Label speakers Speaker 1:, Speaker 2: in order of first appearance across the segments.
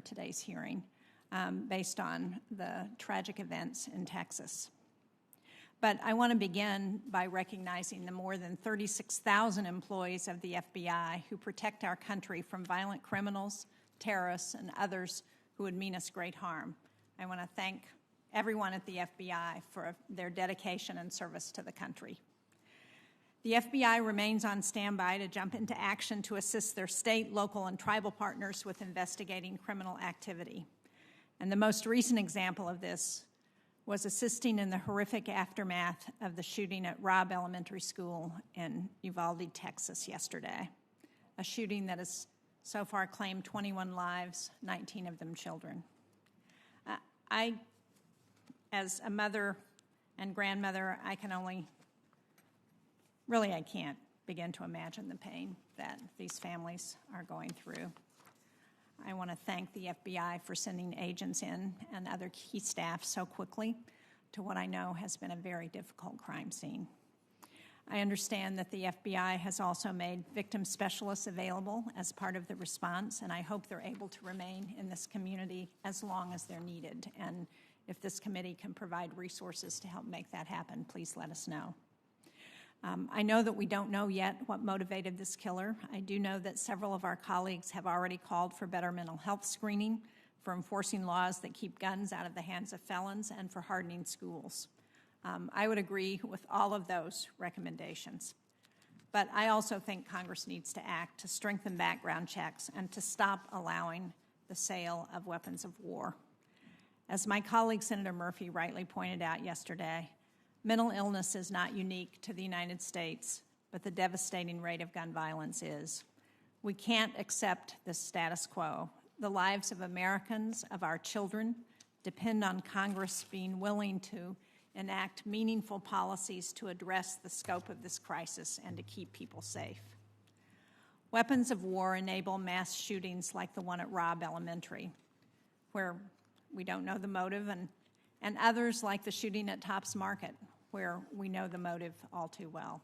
Speaker 1: today's hearing based on the tragic events in Texas. But I want to begin by recognizing the more than 36,000 employees of the FBI who protect our country from violent criminals, terrorists, and others who would mean us great harm. I want to thank everyone at the FBI for their dedication and service to the country. The FBI remains on standby to jump into action to assist their state, local, and tribal partners with investigating criminal activity. And the most recent example of this was assisting in the horrific aftermath of the shooting at Robb Elementary School in Uvalde, Texas yesterday, a shooting that has so far claimed 21 lives, 19 of them children. I, as a mother and grandmother, I can't begin to imagine the pain that these families are going through. I want to thank the FBI for sending agents in and other key staff so quickly to what I know has been a very difficult crime scene. I understand that the FBI has also made victim specialists available as part of the response, and I hope they're able to remain in this community as long as they're needed. And if this committee can provide resources to help make that happen, please let us know. I know that we don't know yet what motivated this killer. I do know that several of our colleagues have already called for better mental health screening, for enforcing laws that keep guns out of the hands of felons, and for hardening schools. I would agree with all of those recommendations. But I also think Congress needs to act to strengthen background checks and to stop allowing the sale of weapons of war. As my colleague Senator Murphy rightly pointed out yesterday, mental illness is not unique to the United States, but the devastating rate of gun violence is. We can't accept this status quo. The lives of Americans, of our children, depend on Congress being willing to enact meaningful policies to address the scope of this crisis and to keep people safe. Weapons of war enable mass shootings like the one at Robb Elementary, where we don't know the motive, and others like the shooting at Tops Market, where we know the motive all too well.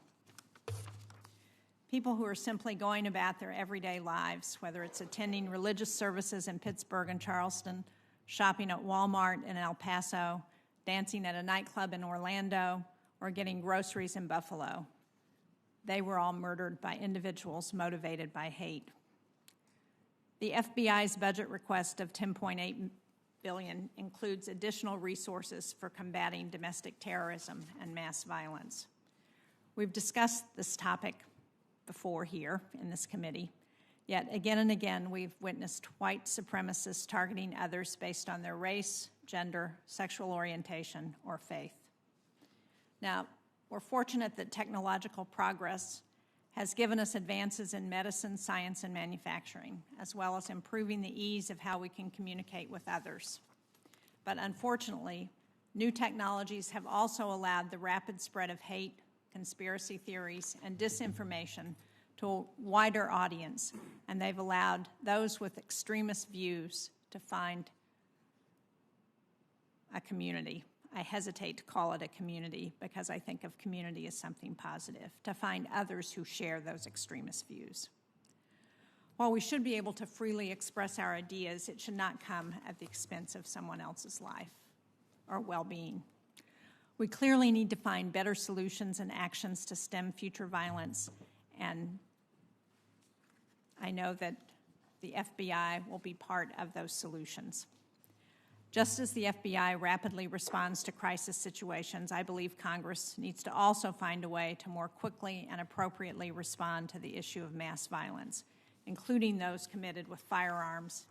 Speaker 1: People who are simply going about their everyday lives, whether it's attending religious services in Pittsburgh and Charleston, shopping at Walmart in El Paso, dancing at a nightclub in Orlando, or getting groceries in Buffalo, they were all murdered by individuals motivated by hate. The FBI's budget request of $10.8 billion includes additional resources for combating domestic terrorism and mass violence. We've discussed this topic before here in this committee, yet again and again we've witnessed white supremacists targeting others based on their race, gender, sexual orientation, or faith. Now, we're fortunate that technological progress has given us advances in medicine, science, and manufacturing, as well as improving the ease of how we can communicate with others. But unfortunately, new technologies have also allowed the rapid spread of hate, conspiracy theories, and disinformation to a wider audience, and they've allowed those with extremist views to find a community. I hesitate to call it a community because I think of community as something positive, to find others who share those extremist views. While we should be able to freely express our ideas, it should not come at the expense of someone else's life or well-being. We clearly need to find better solutions and actions to stem future violence, and I know that the FBI will be part of those solutions. Just as the FBI rapidly responds to crisis situations, I believe Congress needs to also find a way to more quickly and appropriately respond to the issue of mass violence, including those committed with firearms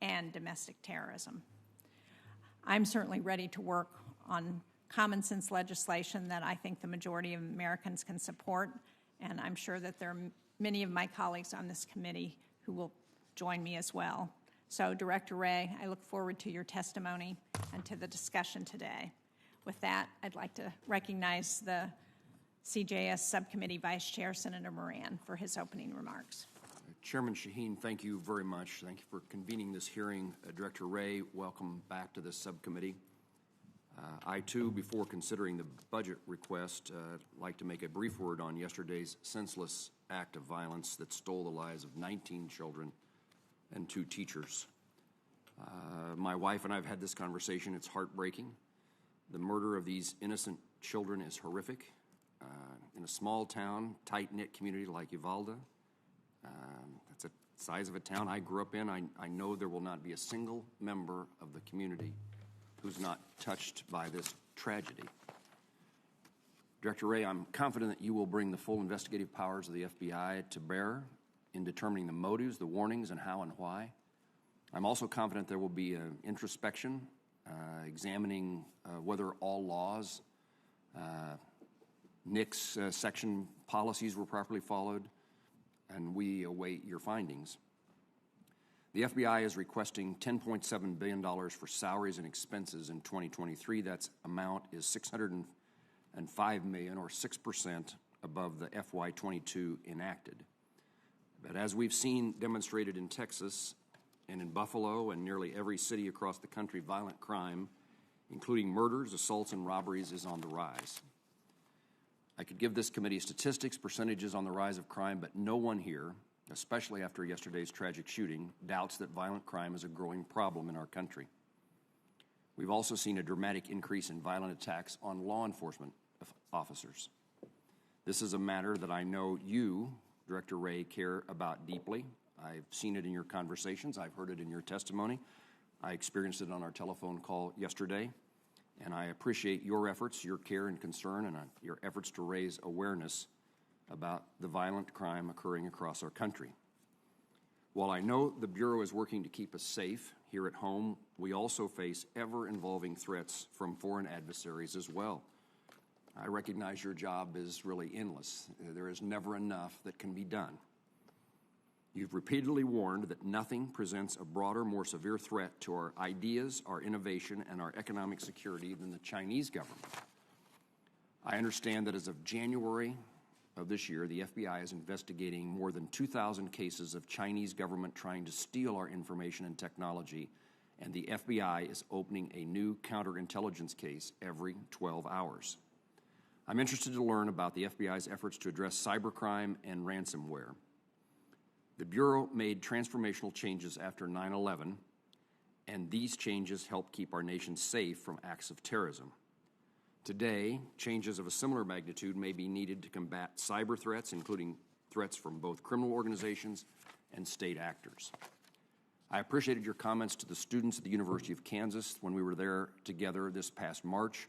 Speaker 1: and domestic terrorism. I'm certainly ready to work on common sense legislation that I think the majority of Americans can support, and I'm sure that there are many of my colleagues on this committee who will join me as well. So, Director Wray, I look forward to your testimony and to the discussion today. With that, I'd like to recognize the CJS Subcommittee Vice Chair, Senator Moran, for his opening remarks.
Speaker 2: Chairman Shaheen, thank you very much. Thank you for convening this hearing. Director Wray, welcome back to this subcommittee. I, too, before considering the budget request, like to make a brief word on yesterday's senseless act of violence that stole the lives of 19 children and 2 teachers. My wife and I have had this conversation. It's heartbreaking. The murder of these innocent children is horrific. In a small town, tight-knit community like Uvalde, that's the size of a town I grew up in, I know there will not be a single member of the community who's not touched by this tragedy. Director Wray, I'm confident that you will bring the full investigative powers of the FBI to bear in determining the motives, the warnings, and how and why. I'm also confident there will be an introspection, examining whether all laws, NICS section policies were properly followed, and we await your findings. The FBI is requesting $10.7 billion for salaries and expenses in 2023. That amount is $605 million, or 6% above the FY22 enacted. But as we've seen demonstrated in Texas and in Buffalo and nearly every city across the country, violent crime, including murders, assaults, and robberies, is on the rise. I could give this committee statistics, percentages on the rise of crime, but no one here, especially after yesterday's tragic shooting, doubts that violent crime is a growing problem in our country. We've also seen a dramatic increase in violent attacks on law enforcement officers. This is a matter that I know you, Director Wray, care about deeply. I've seen it in your conversations. I've heard it in your testimony. I experienced it on our telephone call yesterday. And I appreciate your efforts, your care and concern, and your efforts to raise awareness about the violent crime occurring across our country. While I know the Bureau is working to keep us safe here at home, we also face ever-involving threats from foreign adversaries as well. I recognize your job is really endless. There is never enough that can be done. You've repeatedly warned that nothing presents a broader, more severe threat to our ideas, our innovation, and our economic security than the Chinese government. I understand that as of January of this year, the FBI is investigating more than 2,000 cases of Chinese government trying to steal our information and technology, and the FBI is opening a new counterintelligence case every 12 hours. I'm interested to learn about the FBI's efforts to address cybercrime and ransomware. The Bureau made transformational changes after 9/11, and these changes help keep our nation safe from acts of terrorism. Today, changes of a similar magnitude may be needed to combat cyber threats, including threats from both criminal organizations and state actors. I appreciated your comments to the students at the University of Kansas when we were there together this past March,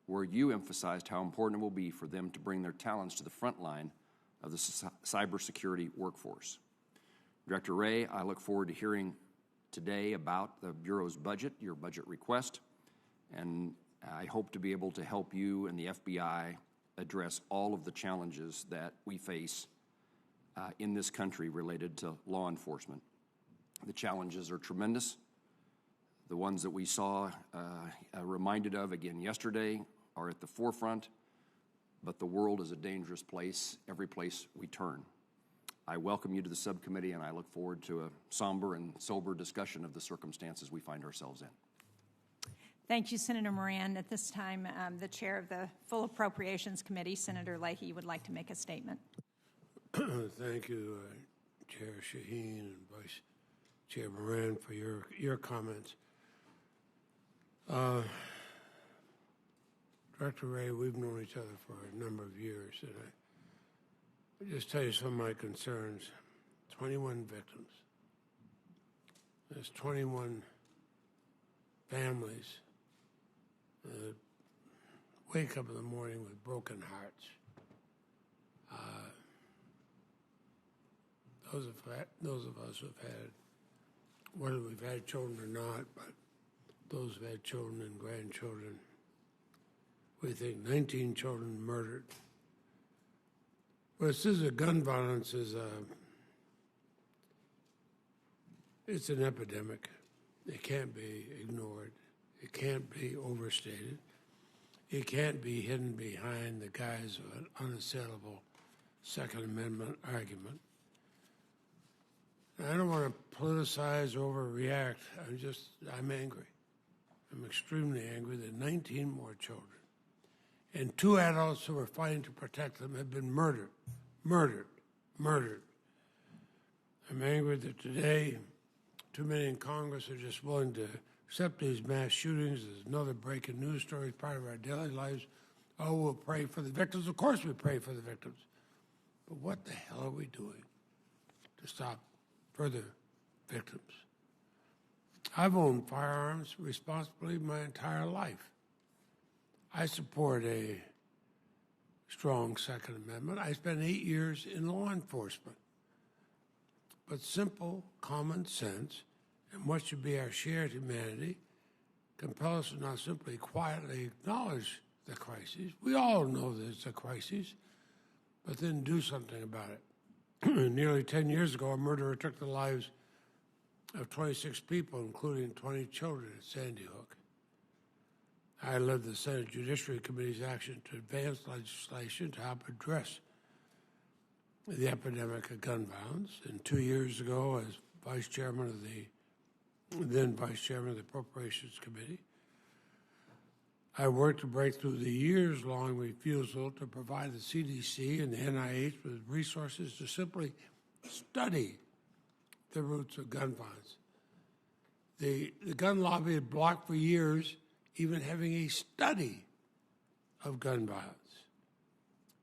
Speaker 2: where you emphasized how important it will be for them to bring their talents to the front line of the cybersecurity workforce. Director Wray, I look forward to hearing today about the Bureau's budget, your budget request, and I hope to be able to help you and the FBI address all of the challenges that we face in this country related to law enforcement. The challenges are tremendous. The ones that we saw reminded of again yesterday are at the forefront, but the world is a dangerous place every place we turn. I welcome you to the subcommittee, and I look forward to a somber and sober discussion of the circumstances we find ourselves in.
Speaker 1: Thank you, Senator Moran. At this time, the chair of the Full Appropriations Committee, Senator Leahy, would like to make a statement.
Speaker 3: Thank you, Chair Shaheen and Vice Chair Moran, for your comments. Director Wray, we've known each other for a number of years, and I'll just tell you some of my concerns. 21 victims. There's 21 families that wake up in the morning with broken hearts. Those of us who've had, whether we've had children or not, but those who've had children and grandchildren, we think 19 children murdered. But this is gun violence it's an epidemic. It can't be ignored. It can't be overstated. It can't be hidden behind the guise of an unassailable Second Amendment argument. I don't want to politicize or overreact. I'm angry. I'm extremely angry that 19 more children and 2 adults who were fighting to protect them have been murdered. I'm angry that today Too many in Congress are just willing to accept these mass shootings as another breaking news story, part of our daily lives. Oh, we'll pray for the victims. Of course we pray for the victims. But what the hell are we doing to stop further victims? I've owned firearms responsibly my entire life. I support a strong Second Amendment. I spent 8 years in law enforcement. But simple common sense and what should be our shared humanity compel us to not simply quietly acknowledge the crisis. We all know there's a crisis, but then do something about it. Nearly 10 years ago, a murderer took the lives of 26 people, including 20 children at Sandy Hook. I led the Senate Judiciary Committee's action to advance legislation to help address the epidemic of gun violence. And 2 years ago, as Vice Chairman of the Appropriations Committee, I worked to break through the years-long refusal to provide the CDC and the NIH with resources to simply study the roots of gun violence. The gun lobby had blocked for years even having a study of gun violence.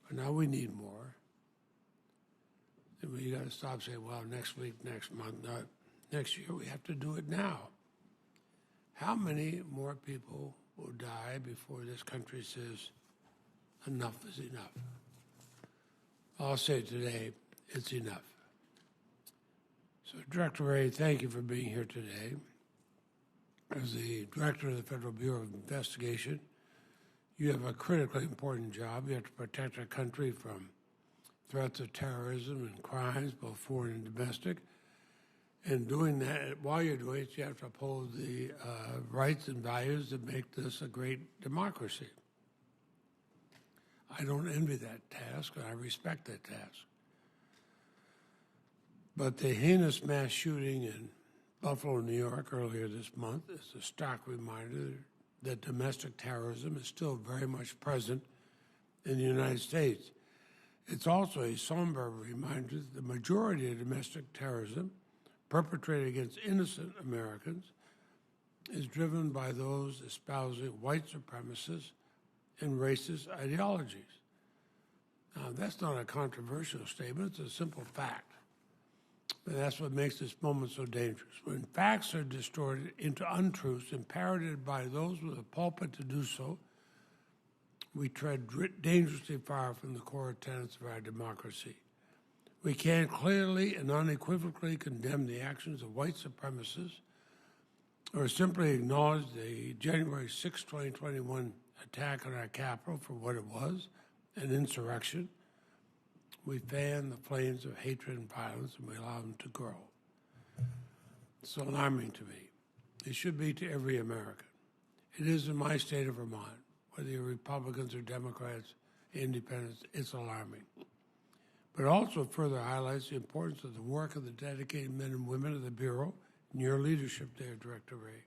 Speaker 3: But now we need more. And we got to stop saying, well, next week, next month, next year. We have to do it now. How many more people will die before this country says enough is enough? I'll say today, it's enough. So, Director Wray, thank you for being here today. As the Director of the Federal Bureau of Investigation, you have a critically important job. You have to protect our country from threats of terrorism and crimes, both foreign and domestic. And doing that, while you're doing it, you have to uphold the rights and values that make this a great democracy. I don't envy that task, and I respect that task. But the heinous mass shooting in Buffalo, New York, earlier this month is a stark reminder that domestic terrorism is still very much present in the United States. It's also a somber reminder that the majority of domestic terrorism perpetrated against innocent Americans is driven by those espousing white supremacist and racist ideologies. Now, that's not a controversial statement, it's a simple fact. But that's what makes this moment so dangerous. When facts are distorted into untruths and parroted by those with a pulpit to do so, we tread dangerously far from the core tenets of our democracy. We can clearly and unequivocally condemn the actions of white supremacists or simply acknowledge the January 6, 2021 attack on our Capitol for what it was, an insurrection. We fan the flames of hatred and violence, and we allow them to grow. It's alarming to me. It should be to every American. It is in my state of Vermont, whether you're Republicans or Democrats, independents, it's alarming. But it also further highlights the importance of the work of the dedicated men and women of the Bureau and your leadership there, Director Wray.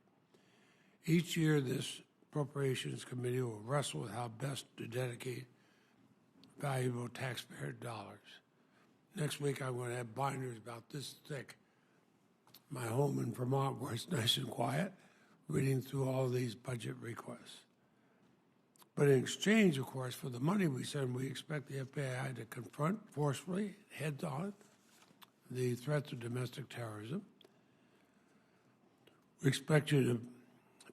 Speaker 3: Each year, this Appropriations Committee will wrestle with how best to dedicate valuable taxpayer dollars. Next week, I'm going to have binders about this thick. My home in Vermont, where it's nice and quiet, reading through all these budget requests. But in exchange, of course, for the money we send, we expect the FBI to confront forcefully, head-on, the threats of domestic terrorism. We expect you to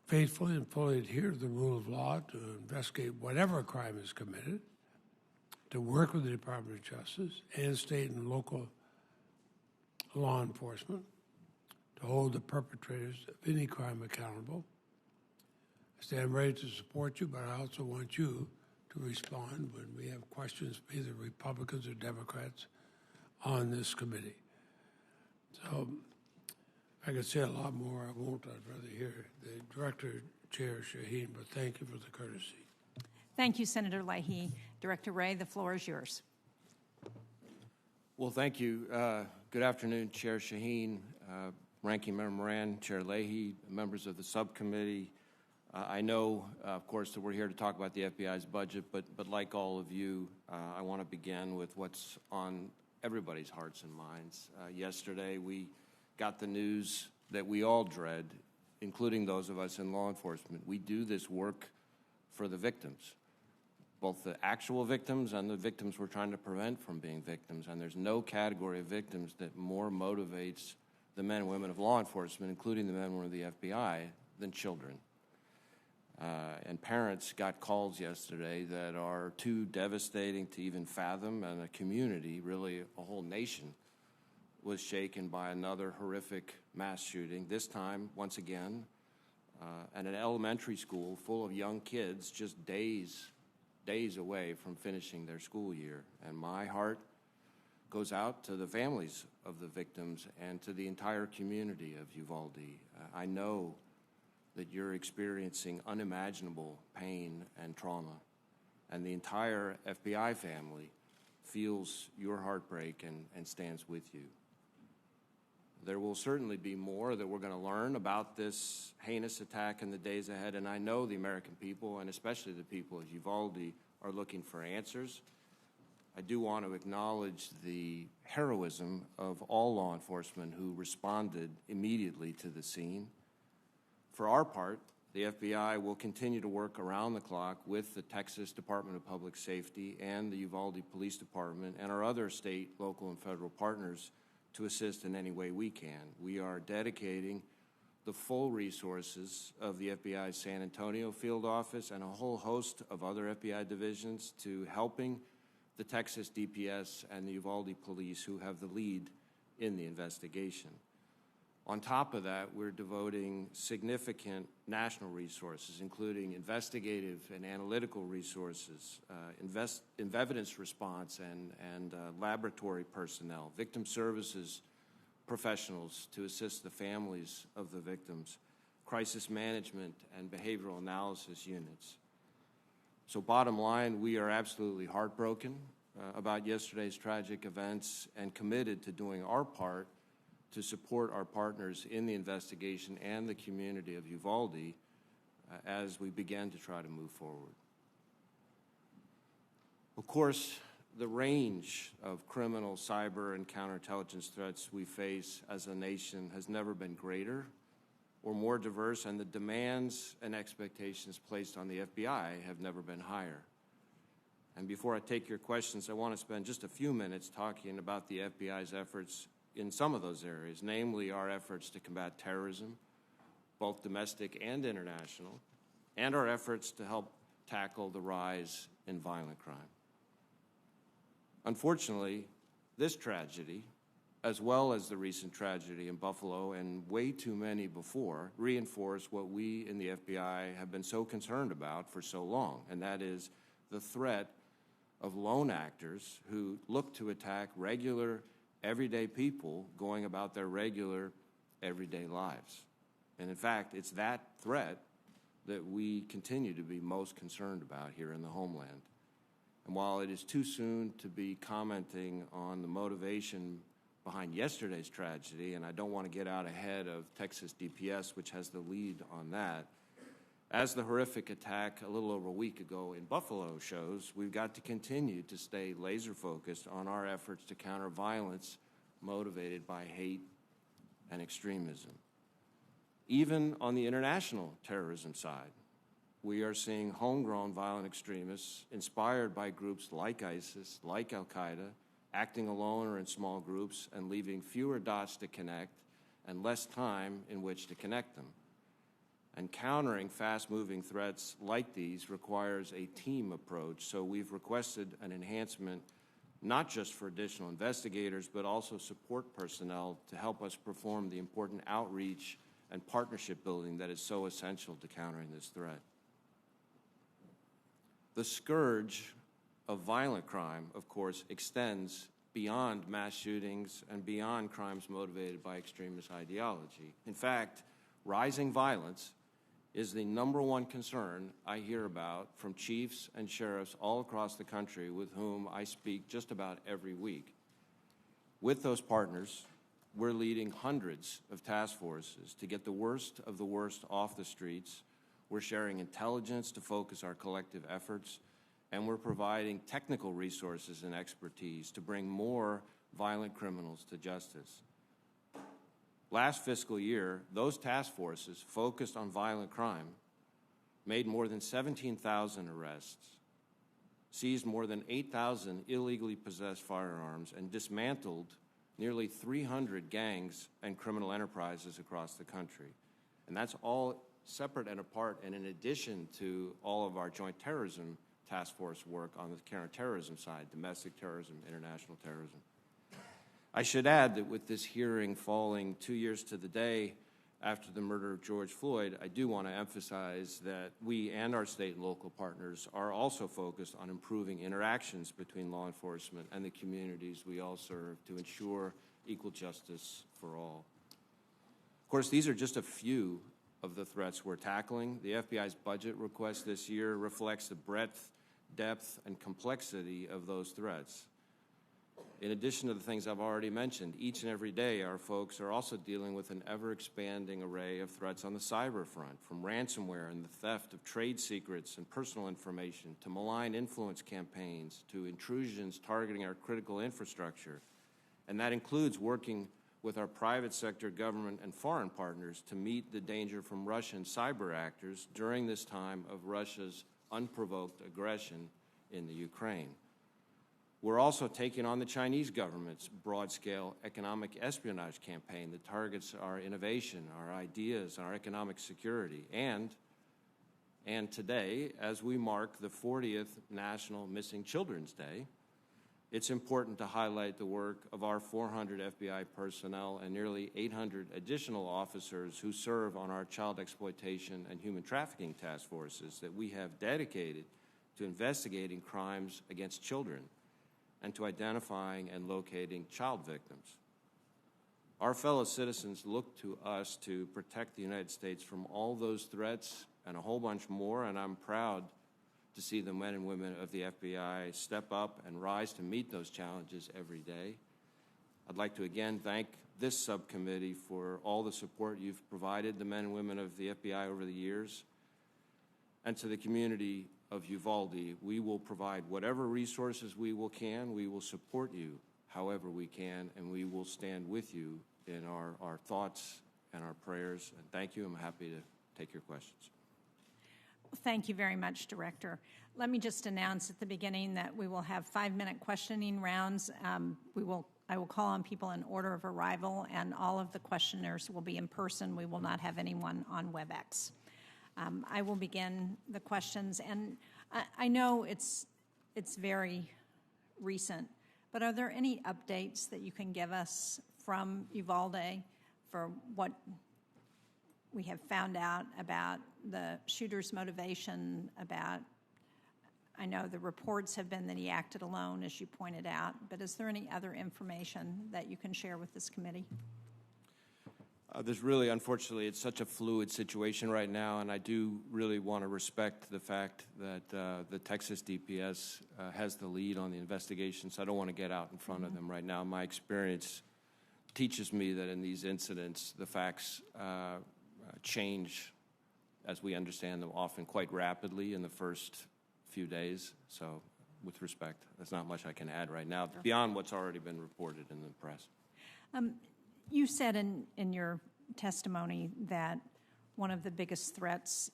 Speaker 3: faithfully and fully adhere to the rule of law, to investigate whatever crime is committed, to work with the Department of Justice and state and local law enforcement, to hold the perpetrators of any crime accountable. I stand ready to support you, but I also want you to respond when we have questions, either Republicans or Democrats, on this committee. So I could say a lot more. I won't. I'd rather hear the Director, Chair Shaheen, but thank you for the courtesy.
Speaker 1: Thank you, Senator Leahy. Director Wray, the floor is yours.
Speaker 2: Well, thank you. Good afternoon, Chair Shaheen, Ranking Member Moran, Chair Leahy, members of the subcommittee. I know, of course, that we're here to talk about the FBI's budget, but like all of you, I want to begin with what's on everybody's hearts and minds. Yesterday, we got the news
Speaker 4: that we all dread, including those of us in law enforcement. We do this work for the victims, both the actual victims and the victims we're trying to prevent from being victims. And there's no category of victims that more motivates the men and women of law enforcement, including the men and women of the FBI, than children. And parents got calls yesterday that are too devastating to even fathom, and a community, really a whole nation, was shaken by another horrific mass shooting, this time, once again, at an elementary school full of young kids just days away from finishing their school year. And my heart goes out to the families of the victims and to the entire community of Uvalde. I know that you're experiencing unimaginable pain and trauma, and the entire FBI family feels your heartbreak and stands with you. There will certainly be more that we're going to learn about this heinous attack in the days ahead, and I know the American people, and especially the people of Uvalde, are looking for answers. I do want to acknowledge the heroism of all law enforcement who responded immediately to the scene. For our part, the FBI will continue to work around the clock with the Texas Department of Public Safety and the Uvalde Police Department and our other state, local, and federal partners to assist in any way we can. We are dedicating the full resources of the FBI's San Antonio field office and a whole host of other FBI divisions to helping the Texas DPS and the Uvalde Police, who have the lead in the investigation. On top of that, we're devoting significant national resources, including investigative and analytical resources, evidence response and laboratory personnel, victim services professionals to assist the families of the victims, crisis management and behavioral analysis units. So bottom line, we are absolutely heartbroken about yesterday's tragic events and committed to doing our part to support our partners in the investigation and the community of Uvalde as we begin to try to move forward. Of course, the range of criminal, cyber, and counterintelligence threats we face as a nation has never been greater or more diverse, and the demands and expectations placed on the FBI have never been higher. And before I take your questions, I want to spend just a few minutes talking about the FBI's efforts in some of those areas, namely our efforts to combat terrorism, both domestic and international, and our efforts to help tackle the rise in violent crime. Unfortunately, this tragedy, as well as the recent tragedy in Buffalo and way too many before, reinforce what we in the FBI have been so concerned about for so long, and that is the threat of lone actors who look to attack regular, everyday people going about their regular, everyday lives. And in fact, it's that threat that we continue to be most concerned about here in the homeland. And while it is too soon to be commenting on the motivation behind yesterday's tragedy, and I don't want to get out ahead of Texas DPS, which has the lead on that, as the horrific attack a little over a week ago in Buffalo shows, we've got to continue to stay laser-focused on our efforts to counter violence motivated by hate and extremism. Even on the international terrorism side, we are seeing homegrown violent extremists inspired by groups like ISIS, like Al-Qaeda, acting alone or in small groups and leaving fewer dots to connect and less time in which to connect them. And countering fast-moving threats like these requires a team approach, so we've requested an enhancement not just for additional investigators, but also support personnel to help us perform the important outreach and partnership building that is so essential to countering this threat. The scourge of violent crime, of course, extends beyond mass shootings and beyond crimes motivated by extremist ideology. In fact, rising violence is the #1 concern I hear about from chiefs and sheriffs all across the country with whom I speak just about every week. With those partners, we're leading hundreds of task forces to get the worst of the worst off the streets. We're sharing intelligence to focus our collective efforts, and we're providing technical resources and expertise to bring more violent criminals to justice. last fiscal year, those task forces focused on violent crime made more than 17,000 arrests, seized more than 8,000 illegally possessed firearms, and dismantled nearly 300 gangs and criminal enterprises across the country. And that's all separate and apart, and in addition to all of our joint terrorism task force work on the counterterrorism side, domestic terrorism, international terrorism. I should add that with this hearing falling 2 years to the day after the murder of George Floyd, I do want to emphasize that we and our state and local partners are also focused on improving interactions between law enforcement and the communities we all serve to ensure equal justice for all. Of course, these are just a few of the threats we're tackling. The FBI's budget request this year reflects the breadth, depth, and complexity of those threats. In addition to the things I've already mentioned, each and every day our folks are also dealing with an ever-expanding array of threats on the cyber front, from ransomware and the theft of trade secrets and personal information, to malign influence campaigns, to intrusions targeting our critical infrastructure. And that includes working with our private sector, government, and foreign partners to meet the danger from Russian cyber actors during this time of Russia's unprovoked aggression in the Ukraine. We're also taking on the Chinese government's broad-scale economic espionage campaign that targets our innovation, our ideas, our economic security. And today, as we mark the 40th National Missing Children's Day, it's important to highlight the work of our 400 FBI personnel and nearly 800 additional officers who serve on our child exploitation and human trafficking task forces that we have dedicated to investigating crimes against children and to identifying and locating child victims. Our fellow citizens look to us to protect the United States from all those threats and a whole bunch more, and I'm proud to see the men and women of the FBI step up and rise to meet those challenges every day. I'd like to again thank this subcommittee for all the support you've provided the men and women of the FBI over the years. And to the community of Uvalde, we will provide whatever resources we can. We will support you however we can, and we will stand with you in our thoughts and our prayers. And thank you. I'm happy to take your questions.
Speaker 1: Thank you very much, Director. Let me just announce at the beginning that we will have 5-minute questioning rounds. I will call on people in order of arrival, and all of the questioners will be in person. We will not have anyone on WebEx. I will begin the questions, and I know it's very recent, but are there any updates that you can give us from Uvalde for what we have found out about the shooter's motivation, I know the reports have been that he acted alone, as you pointed out, but is there any other information that you can share with this committee?
Speaker 4: There's really, unfortunately, it's such a fluid situation right now, and I do really want to respect the fact that the Texas DPS has the lead on the investigation, so I don't want to get out in front of them right now. My experience teaches me that in these incidents, the facts change, as we understand them, often quite rapidly in the first few days. So, with respect, there's not much I can add right now beyond what's already been reported in the press.
Speaker 1: You said in your testimony that one of the biggest threats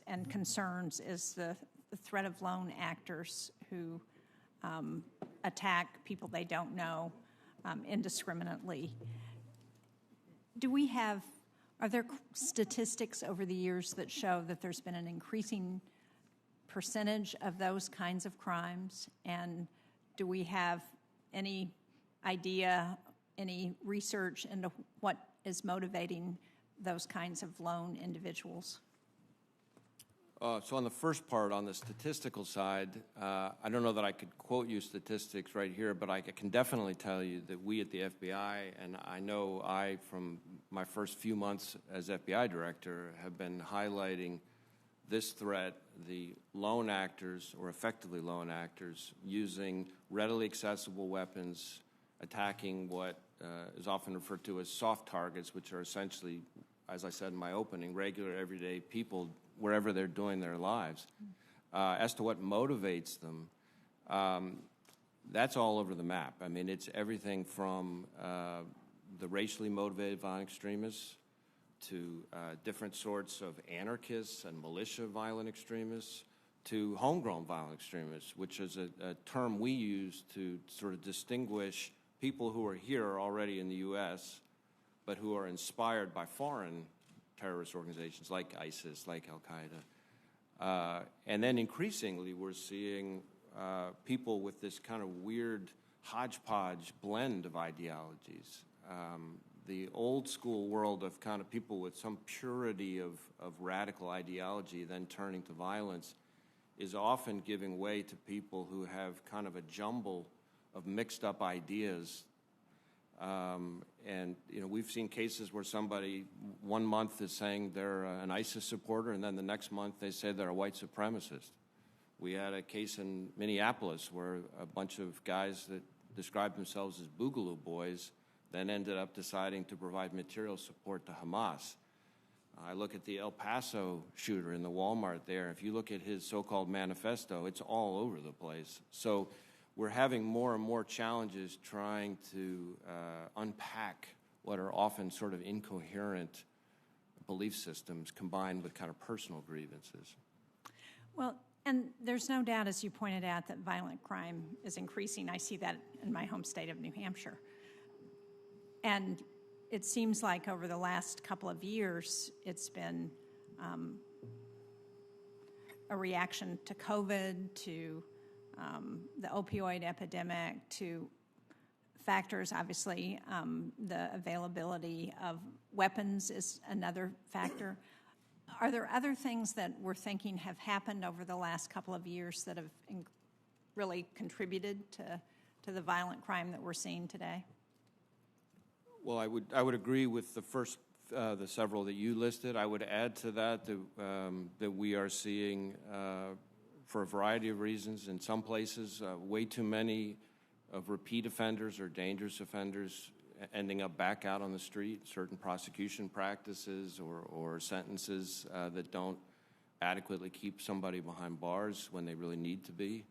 Speaker 1: and concerns is the threat of lone actors who attack people they don't know indiscriminately. Are there statistics over the years that show that there's been an increasing percentage of those kinds of crimes? And do we have any idea, any research into what is motivating those kinds of lone individuals?
Speaker 4: So on the first part, on the statistical side, I don't know that I could quote you statistics right here, but I can definitely tell you that we at the FBI, and I know from my first few months as FBI director, have been highlighting this threat, the lone actors, or effectively lone actors, using readily accessible weapons, attacking what is often referred to as soft targets, which are essentially, as I said in my opening, regular everyday people wherever they're doing their lives. As to what motivates them, that's all over the map. I mean, it's everything from the racially motivated violent extremists to different sorts of anarchists and militia violent extremists to homegrown violent extremists, which is a term we use to sort of distinguish people who are here already in the U.S., but who are inspired by foreign terrorist organizations like ISIS, like Al-Qaeda. And then increasingly, we're seeing people with this kind of weird hodgepodge blend of ideologies. The old school world of kind of people with some purity of radical ideology then turning to violence is often giving way to people who have kind of a jumble of mixed up ideas. And, you know, we've seen cases where somebody 1 month is saying they're an ISIS supporter, and then the next month they say they're a white supremacist. We had a case in Minneapolis where a bunch of guys that described themselves as Boogaloo Boys then ended up deciding to provide material support to Hamas. I look at the El Paso shooter in the Walmart there. If you look at his so-called manifesto, it's all over the place. So we're having more and more challenges trying to unpack what are often sort of incoherent belief systems combined with kind of personal grievances.
Speaker 1: Well, and there's no doubt, as you pointed out, that violent crime is increasing. I see that in my home state of New Hampshire. And it seems like over the last couple of years, it's been a reaction to COVID, to the opioid epidemic, to factors, obviously. The availability of weapons is another factor. Are there other things that we're thinking have happened over the last couple of years that have really contributed to the violent crime that we're seeing today?
Speaker 4: Well, I would agree with the first, the several that you listed. I would add to that that we are seeing, for a variety of reasons, in some places, way too many of repeat offenders or dangerous offenders ending up back out on the street, certain prosecution practices or sentences that don't adequately keep somebody behind bars when they really need to be.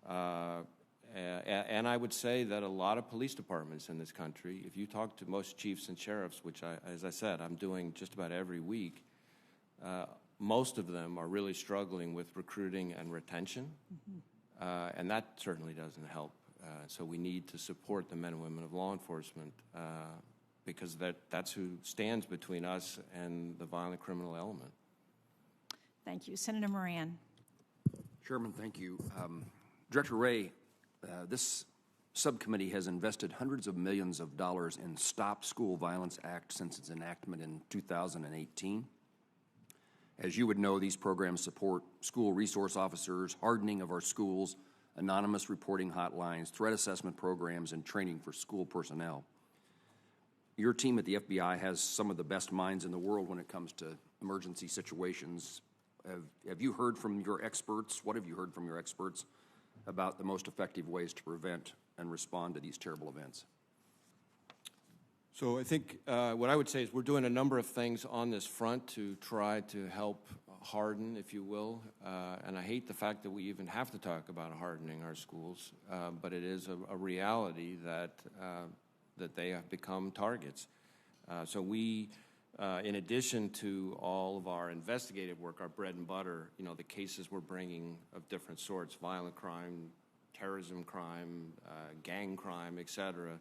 Speaker 4: And I would say that a lot of police departments in this country, if you talk to most chiefs and sheriffs, which, as I said, I'm doing just about every week, most of them are really struggling with recruiting and retention, and that certainly doesn't help. So we need to support the men and women of law enforcement because that's who stands between us and the violent criminal element.
Speaker 1: Thank you. Senator Moran.
Speaker 2: Chairman, thank you. Director Wray, this subcommittee has invested hundreds of millions of dollars in Stop School Violence Act since its enactment in 2018. As you would know, these programs support school resource officers, hardening of our schools, anonymous reporting hotlines, threat assessment programs, and training for school personnel. Your team at the FBI has some of the best minds in the world when it comes to emergency situations. Have you heard from your experts? What have you heard from your experts about the most effective ways to prevent and respond to these terrible events?
Speaker 4: So I think what I would say is we're doing a number of things on this front to try to help harden, if you will. And I hate the fact that we even have to talk about hardening our schools, but it is a reality that they have become targets. So we, in addition to all of our investigative work, our bread and butter, you know, the cases we're bringing of different sorts, violent crime, terrorism crime, gang crime, et cetera,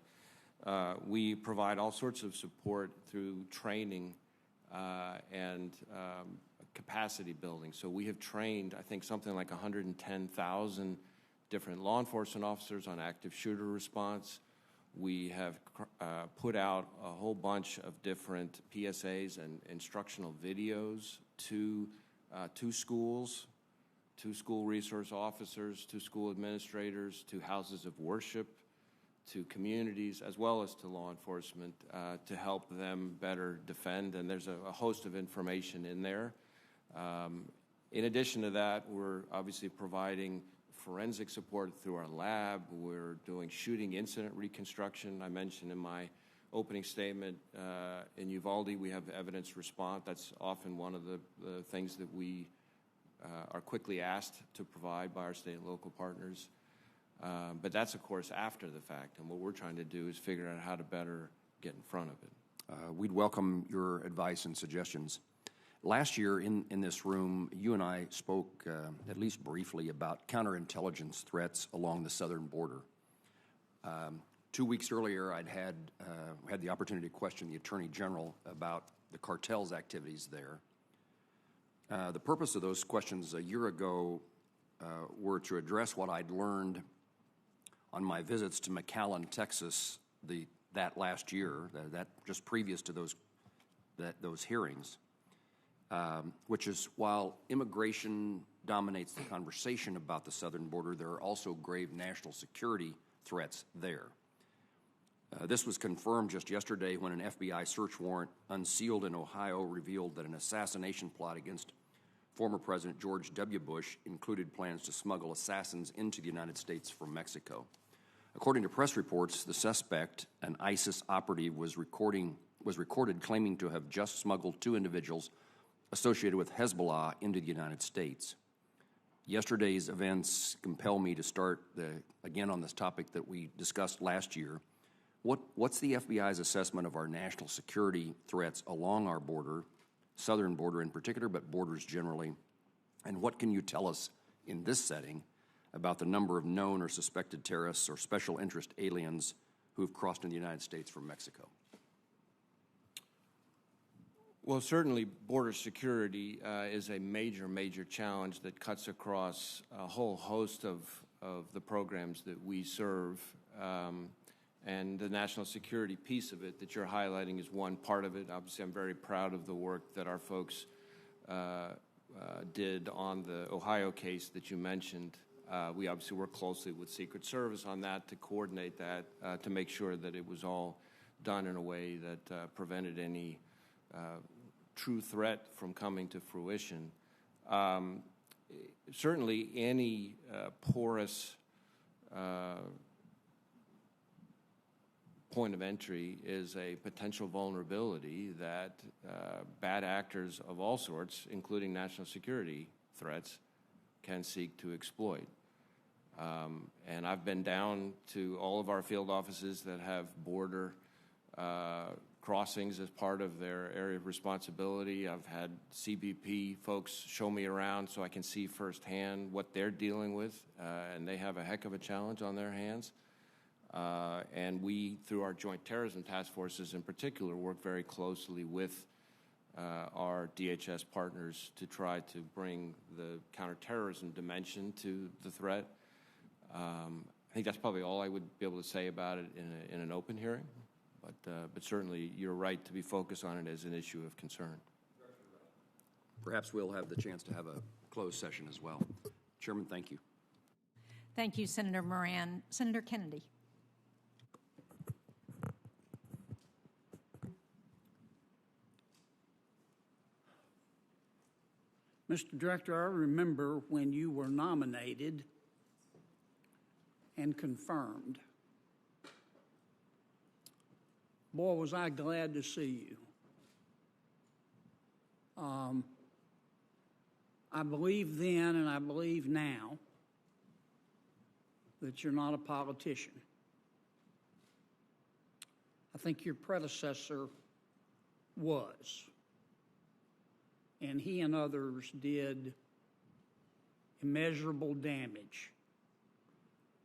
Speaker 4: we provide all sorts of support through training and capacity building. So we have trained, I think, something like 110,000 different law enforcement officers on active shooter response. We have put out a whole bunch of different PSAs and instructional videos to schools, to school resource officers, to school administrators, to houses of worship, to communities, as well as to law enforcement to help them better defend. And there's a host of information in there. In addition to that, we're obviously providing forensic support through our lab. We're doing shooting incident reconstruction. I mentioned in my opening statement in Uvalde, we have evidence response. That's often one of the things that we are quickly asked to provide by our state and local partners. But that's, of course, after the fact. And what we're trying to do is figure out how to better get in front of it.
Speaker 2: We'd welcome your advice and suggestions. Last year in this room, you and I spoke at least briefly about counterintelligence threats along the southern border. 2 weeks earlier, I'd had the opportunity to question the Attorney General about the cartel's activities there. The purpose of those questions a year ago were to address what I'd learned on my visits to McAllen, Texas, that last year, that just previous to those hearings, which is while immigration dominates the conversation about the southern border, there are also grave national security threats there. This was confirmed just yesterday when an FBI search warrant unsealed in Ohio revealed that an assassination plot against former President George W. Bush included plans to smuggle assassins into the United States from Mexico. According to press reports, the suspect, an ISIS operative, was recorded claiming to have just smuggled 2 individuals associated with Hezbollah into the United States. Yesterday's events compel me to start again on this topic that we discussed last year. What's the FBI's assessment of our national security threats along our border, southern border in particular, but borders generally? And what can you tell us in this setting about the number of known or suspected terrorists or special interest aliens who have crossed into the United States from Mexico?
Speaker 4: Well, certainly border security is a major, major challenge that cuts across a whole host of the programs that we serve. And the national security piece of it that you're highlighting is one part of it. Obviously, I'm very proud of the work that our folks did on the Ohio case that you mentioned. We obviously work closely with Secret Service on that to coordinate that, to make sure that it was all done in a way that prevented any true threat from coming to fruition. Certainly, any porous point of entry is a potential vulnerability that bad actors of all sorts, including national security threats, can seek to exploit. And I've been down to all of our field offices that have border crossings as part of their area of responsibility. I've had CBP folks show me around so I can see firsthand what they're dealing with, and they have a heck of a challenge on their hands. And we, through our joint terrorism task forces in particular, work very closely with our DHS partners to try to bring the counterterrorism dimension to the threat. I think that's probably all I would be able to say about it in an open hearing, but certainly you're right to be focused on it as an issue of concern.
Speaker 2: Perhaps we'll have the chance to have a closed session as well. Chairman, thank you.
Speaker 1: Thank you, Senator Moran. Senator Kennedy.
Speaker 5: Mr. Director, I remember when you were nominated and confirmed. Boy, was I glad to see you. I believe then and I believe now that you're not a politician. I think your predecessor was. And he and others did immeasurable damage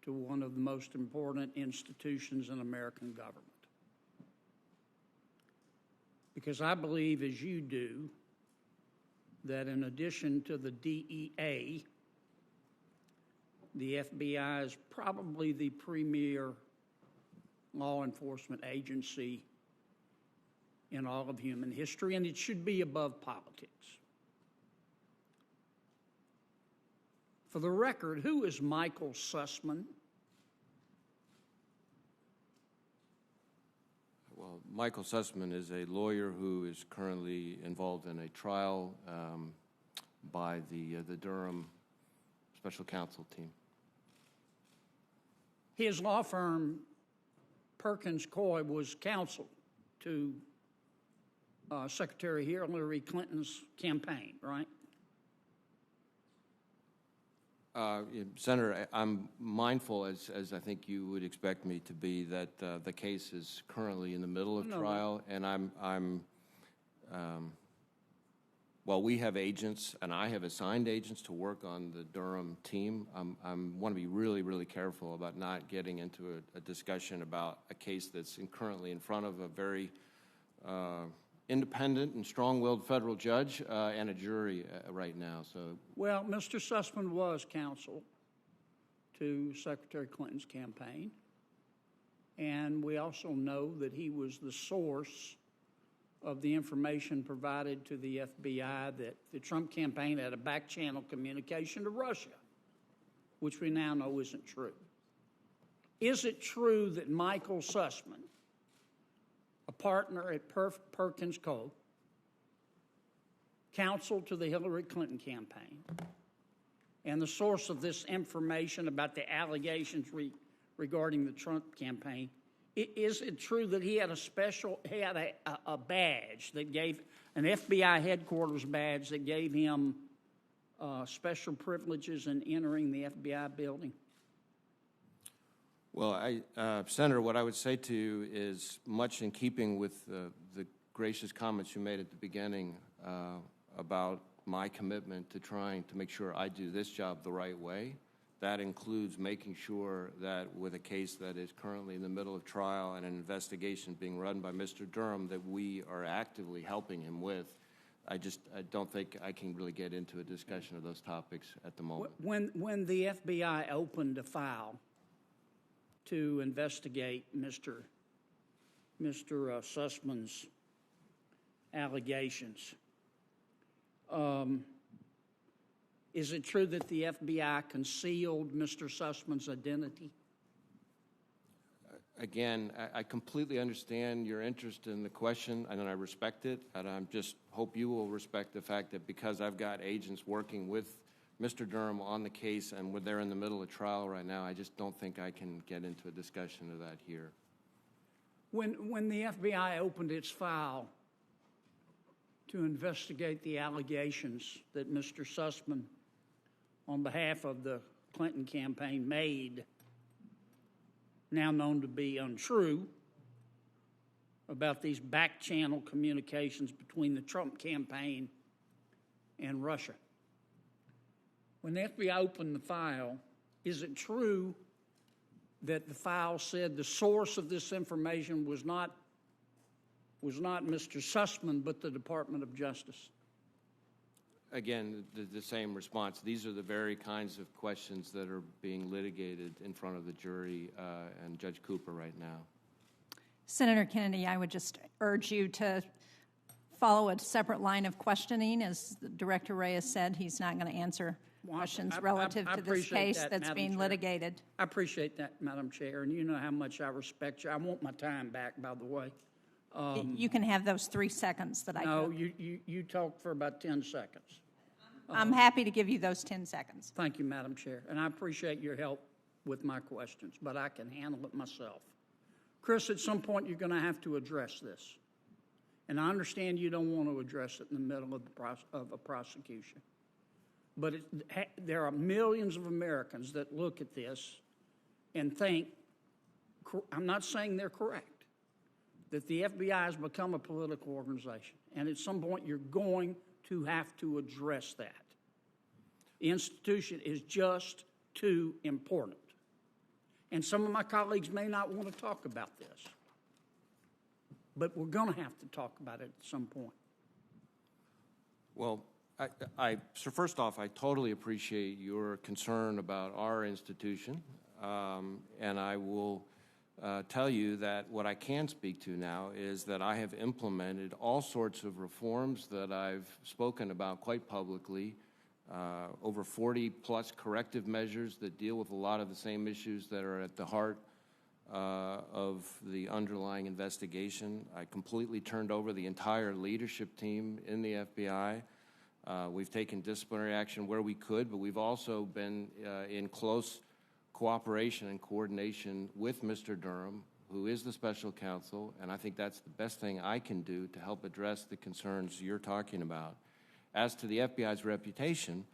Speaker 5: to one of the most important institutions in American government. Because I believe, as you do, that in addition to the DEA, the FBI is probably the premier law enforcement agency in all of human history, and it should be above politics. For the record, who is Michael Sussman?
Speaker 4: Well, Michael Sussman is a lawyer who is currently involved in a trial by the Durham Special Counsel team.
Speaker 5: His law firm, Perkins Coie, was counsel to Secretary Hillary Clinton's campaign, right?
Speaker 4: Senator, I'm mindful, as I think you would expect me to be, that the case is currently in the middle of trial, and while we have agents, and I have assigned agents to work on the Durham team, I want to be really, really careful about not getting into a discussion about a case that's currently in front of a very independent and strong-willed federal judge and a jury right now. So,
Speaker 5: Well, Mr. Sussman was counsel to Secretary Clinton's campaign, and we also know that he was the source of the information provided to the FBI that the Trump campaign had a back-channel communication to Russia, which we now know isn't true. Is it true that Michael Sussman, a partner at Perkins Coie, counsel to the Hillary Clinton campaign, and the source of this information about the allegations regarding the Trump campaign, is it true that he had a badge that gave, an FBI headquarters badge that gave him special privileges in entering the FBI building?
Speaker 4: well, Senator, what I would say to you is much in keeping with the gracious comments you made at the beginning about my commitment to trying to make sure I do this job the right way. That includes making sure that with a case that is currently in the middle of trial and an investigation being run by Mr. Durham that we are actively helping him with. I don't think I can really get into a discussion of those topics at the moment.
Speaker 5: When the FBI opened a file to investigate Mr. Sussman's allegations, is it true that the FBI concealed Mr. Sussman's identity?
Speaker 4: Again, I completely understand your interest in the question, and I respect it, and I just hope you will respect the fact that because I've got agents working with Mr. Durham on the case and they're in the middle of trial right now, I just don't think I can get into a discussion of that here.
Speaker 5: When the FBI opened its file to investigate the allegations that Mr. Sussman, on behalf of the Clinton campaign, made, now known to be untrue, about these back-channel communications between the Trump campaign and Russia. When the FBI opened the file, is it true that the file said the source of this information was not Mr. Sussman, but the Department of Justice?
Speaker 4: Again, the same response. These are the very kinds of questions that are being litigated in front of the jury and Judge Cooper right now.
Speaker 1: Senator Kennedy, I would just urge you to follow a separate line of questioning. As Director Wray has said, he's not going to answer questions relative to this case that's being litigated.
Speaker 5: I appreciate that, Madam Chair, and you know how much I respect you. I want my time back, by the way.
Speaker 1: You can have those 3 seconds that I
Speaker 5: No,
Speaker 1: took.
Speaker 5: you talk for about 10 seconds.
Speaker 1: I'm happy to give you those 10 seconds.
Speaker 5: Thank you, Madam Chair, and I appreciate your help with my questions, but I can handle it myself. Chris, at some point you're going to have to address this, and I understand you don't want to address it in the middle of a prosecution, but there are millions of Americans that look at this and think, I'm not saying they're correct, that the FBI has become a political organization, and at some point you're going to have to address that. The institution is just too important. And some of my colleagues may not want to talk about this, but we're going to have to talk about it at some point.
Speaker 4: Well, so first off, I totally appreciate your concern about our institution, and I will tell you that what I can speak to now is that I have implemented all sorts of reforms that I've spoken about quite publicly, over 40-plus corrective measures that deal with a lot of the same issues that are at the heart of the underlying investigation. I completely turned over the entire leadership team in the FBI. We've taken disciplinary action where we could, but we've also been in close cooperation and coordination with Mr. Durham, who is the special counsel, and I think that's the best thing I can do to help address the concerns you're talking about. As to the FBI's reputation,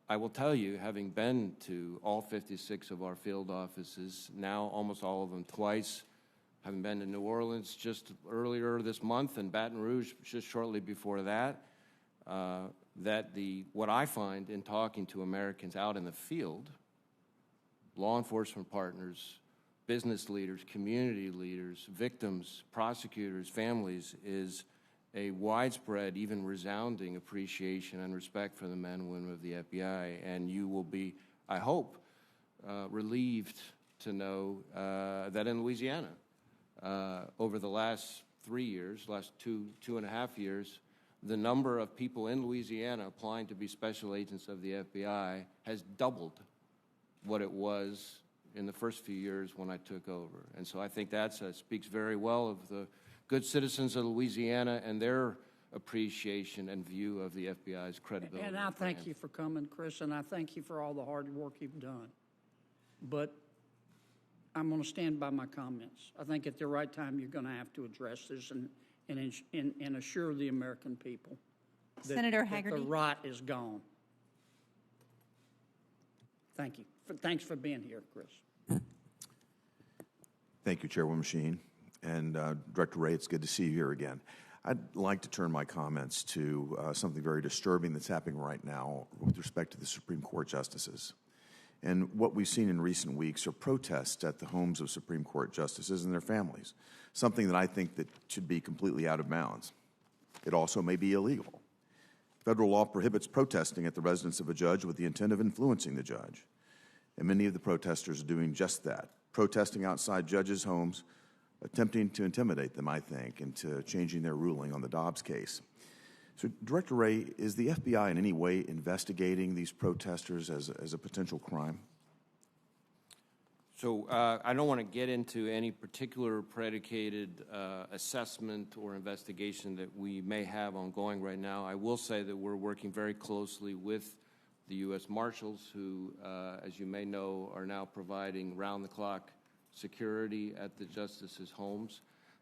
Speaker 4: I will tell you, having been to all 56 of our field offices, now almost all of them twice, having been to New Orleans just earlier this month and Baton Rouge just shortly before that, what I find in talking to Americans out in the field, law enforcement partners, business leaders, community leaders, victims, prosecutors, families, is a widespread, even resounding appreciation and respect for the men and women of the FBI. And you will be, I hope, relieved to know that in Louisiana, over the last 3 years, last two and a half years, the number of people in Louisiana applying to be special agents of the FBI has doubled what it was in the first few years when I took over. And so I think that speaks very well of the good citizens of Louisiana and their appreciation and view of the FBI's credibility.
Speaker 5: And I thank you for coming, Chris, and I thank you for all the hard work you've done. But I'm going to stand by my comments. I think at the right time you're going to have to address this and assure the American people that,
Speaker 1: Senator Hagerty.
Speaker 5: that the rot is gone. Thank you. Thanks for being here, Chris.
Speaker 6: Thank you, Chairwoman Sheen. And Director Wray, it's good to see you here again. I'd like to turn my comments to something very disturbing that's happening right now with respect to the Supreme Court justices. And what we've seen in recent weeks are protests at the homes of Supreme Court justices and their families, something that I think that should be completely out of bounds. It also may be illegal. Federal law prohibits protesting at the residence of a judge with the intent of influencing the judge. And many of the protesters are doing just that, protesting outside judges' homes, attempting to intimidate them, I think, into changing their ruling on the Dobbs case. So, Director Wray, is the FBI in any way investigating these protesters as a potential crime?
Speaker 4: So I don't want to get into any particular predicated assessment or investigation that we may have ongoing right now. I will say that we're working very closely with the U.S. Marshals, who, as you may know, are now providing round-the-clock security at the justices' homes,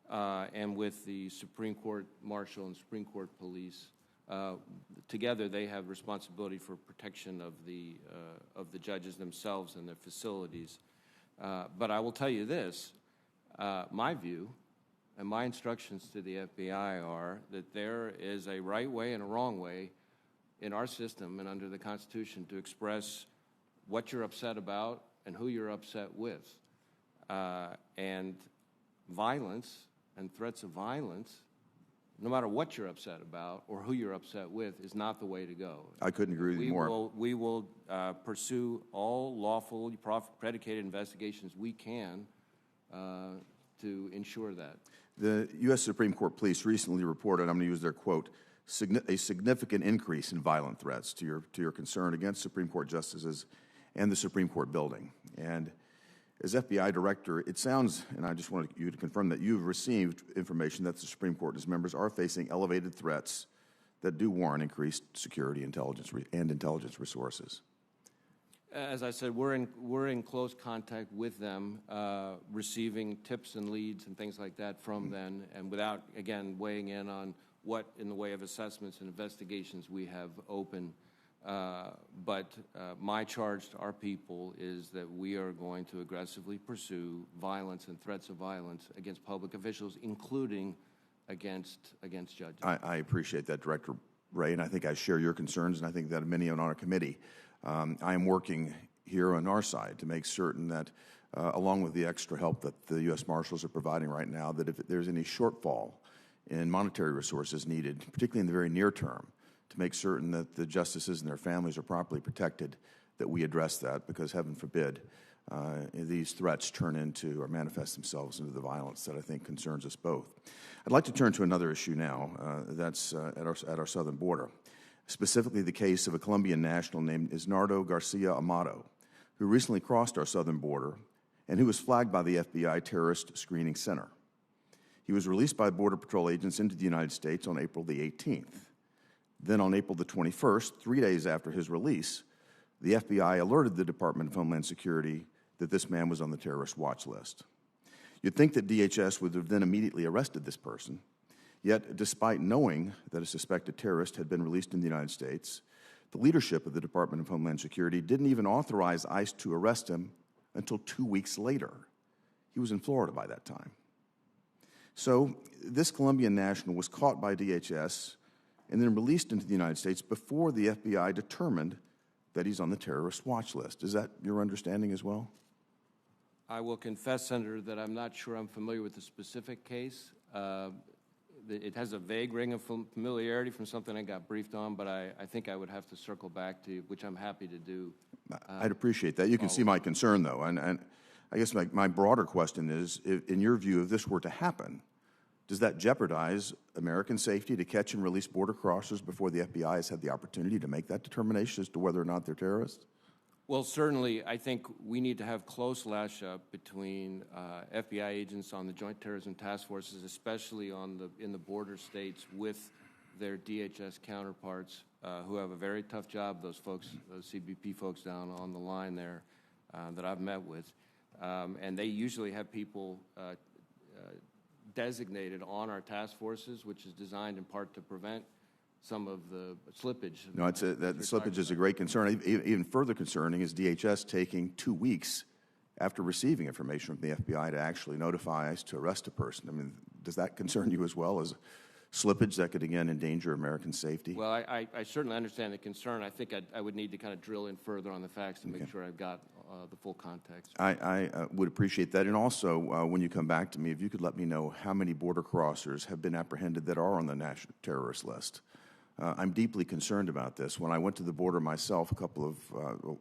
Speaker 4: and with the Supreme Court Marshal and Supreme Court Police. Together, they have responsibility for protection of the judges themselves and their facilities. But I will tell you this, my view and my instructions to the FBI are that there is a right way and a wrong way in our system and under the Constitution to express what you're upset about and who you're upset with. And violence and threats of violence, no matter what you're upset about or who you're upset with, is not the way to go.
Speaker 6: I couldn't agree with you more.
Speaker 4: We will pursue all lawful, predicated investigations we can to ensure that.
Speaker 6: The U.S. Supreme Court Police recently reported, I'm going to use their quote, a significant increase in violent threats to your concern against Supreme Court justices and the Supreme Court building. And as FBI director, it sounds, and I just wanted you to confirm that you've received information that the Supreme Court and its members are facing elevated threats that do warrant increased security, intelligence resources.
Speaker 4: As I said, we're in close contact with them, receiving tips and leads and things like that from them, and without, again, weighing in on what in the way of assessments and investigations we have open. But my charge to our people is that we are going to aggressively pursue violence and threats of violence against public officials, including against judges.
Speaker 6: I appreciate that, Director Wray, and I think I share your concerns, and I think that many on our committee. I am working here on our side to make certain that, along with the extra help that the U.S. Marshals are providing right now, that if there's any shortfall in monetary resources needed, particularly in the very near term, to make certain that the justices and their families are properly protected, that we address that, because heaven forbid these threats turn into or manifest themselves into the violence that I think concerns us both. I'd like to turn to another issue now that's at our southern border, specifically the case of a Colombian national named Isnardo Garcia Amado, who recently crossed our southern border and who was flagged by the FBI Terrorist Screening Center. He was released by Border Patrol agents into the United States on April the 18th. Then on April the 21st, 3 days after his release, the FBI alerted the Department of Homeland Security that this man was on the terrorist watch list. You'd think that DHS would have then immediately arrested this person, yet despite knowing that a suspected terrorist had been released in the United States, The leadership of the Department of Homeland Security didn't even authorize ICE to arrest him until 2 weeks later. He was in Florida by that time. So this Colombian national was caught by DHS and then released into the United States before the FBI determined that he's on the terrorist watch list. Is that your understanding as well?
Speaker 4: I will confess, Senator, that I'm not sure I'm familiar with the specific case. It has a vague ring of familiarity from something I got briefed on, but I think I would have to circle back to you, which I'm happy to do.
Speaker 6: I'd appreciate that. You can see my concern, though. And I guess my broader question is, in your view, if this were to happen, does that jeopardize American safety to catch and release border crossers before the FBI has had the opportunity to make that determination as to whether or not they're terrorists?
Speaker 4: Well, certainly, I think we need to have close lash-up between FBI agents on the Joint Terrorism Task Forces, especially in the border states, with their DHS counterparts, who have a very tough job, those folks, those CBP folks down on the line there that I've met with. And they usually have people designated on our task forces, which is designed in part to prevent some of the slippage.
Speaker 6: No, that slippage is a great concern. Even further concerning is DHS taking 2 weeks after receiving information from the FBI to actually notify us to arrest a person. I mean, does that concern you as well as slippage that could, again, endanger American safety?
Speaker 4: Well, I certainly understand the concern. I think I would need to kind of drill in further on the facts to make sure I've got the full context.
Speaker 6: I would appreciate that. And also, when you come back to me, if you could let me know how many border crossers have been apprehended that are on the national terrorist list. I'm deeply concerned about this. When I went to the border myself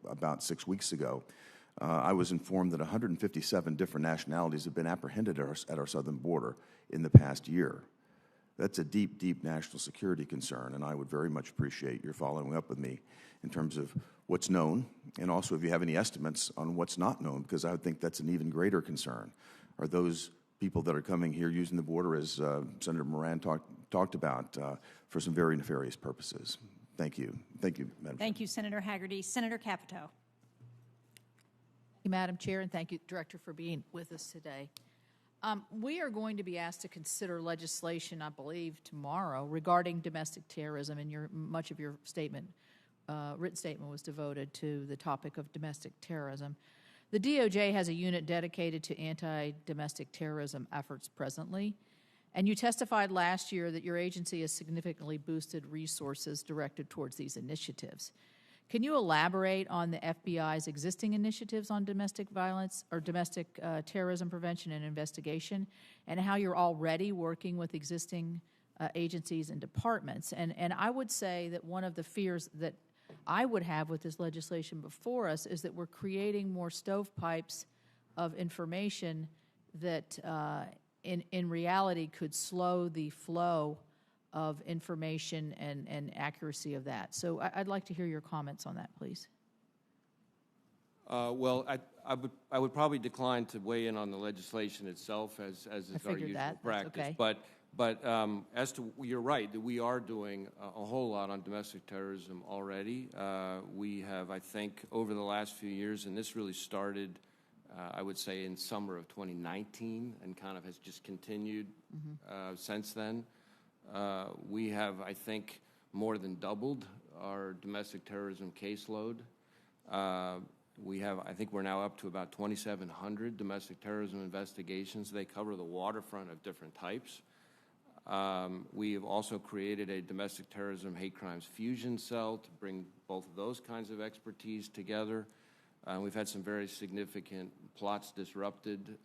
Speaker 6: about 6 weeks ago, I was informed that 157 different nationalities have been apprehended at our southern border in the past year. That's a deep, deep national security concern, and I would very much appreciate your following up with me in terms of what's known, and also if you have any estimates on what's not known, because I would think that's an even greater concern. Are those people that are coming here using the border, as Senator Moran talked about, for some very nefarious purposes? Thank you. Thank you, Madam
Speaker 1: Thank you, Senator Haggerty. Senator Capito.
Speaker 7: Thank you, Madam Chair, and thank you, Director, for being with us today. We are going to be asked to consider legislation, I believe, tomorrow regarding domestic terrorism, and much of your statement, written statement, was devoted to the topic of domestic terrorism. The DOJ has a unit dedicated to anti-domestic terrorism efforts presently, and you testified last year that your agency has significantly boosted resources directed towards these initiatives. Can you elaborate on the FBI's existing initiatives on domestic violence or domestic terrorism prevention and investigation, and how you're already working with existing agencies and departments? And I would say that one of the fears that I would have with this legislation before us is that we're creating more stovepipes of information that in reality could slow the flow of information and accuracy of that. So I'd like to hear your comments on that, please.
Speaker 4: Well, I would probably decline to weigh in on the legislation itself, as is our usual practice.
Speaker 7: Okay.
Speaker 4: But as to, you're right, that we are doing a whole lot on domestic terrorism already. We have, I think, over the last few years, and this really started, I would say, in summer of 2019 and kind of has just continued since then. We have, I think, more than doubled our domestic terrorism caseload. We have, I think we're now up to about 2,700 domestic terrorism investigations. They cover the waterfront of different types. We have also created a domestic terrorism hate crimes fusion cell to bring both of those kinds of expertise together. We've had some very significant plots disrupted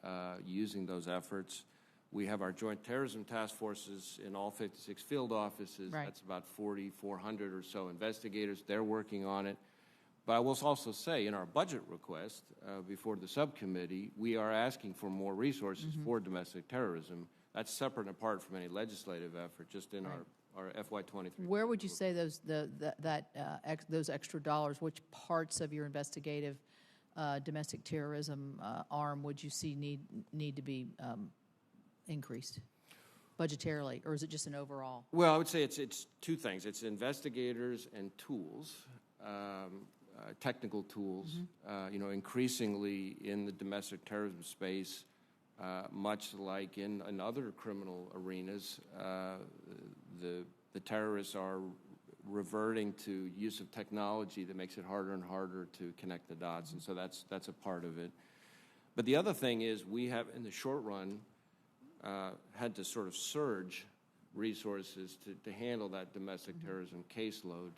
Speaker 4: using those efforts. We have our joint terrorism task forces in all 56 field offices.
Speaker 7: Right.
Speaker 4: That's about 4,400 or so investigators. They're working on it. But I will also say in our budget request before the subcommittee, we are asking for more resources for domestic terrorism. That's separate and apart from any legislative effort, just in our FY23.
Speaker 7: Where would you say those extra dollars, which parts of your investigative domestic terrorism arm would you see need to be increased budgetarily, or is it just an overall?
Speaker 4: Well, I would say it's two things. It's investigators and tools, technical tools. Increasingly in the domestic terrorism space, much like in other criminal arenas, the terrorists are reverting to use of technology that makes it harder and harder to connect the dots, and so that's a part of it. But the other thing is we have, in the short run, had to sort of surge resources to handle that domestic terrorism caseload.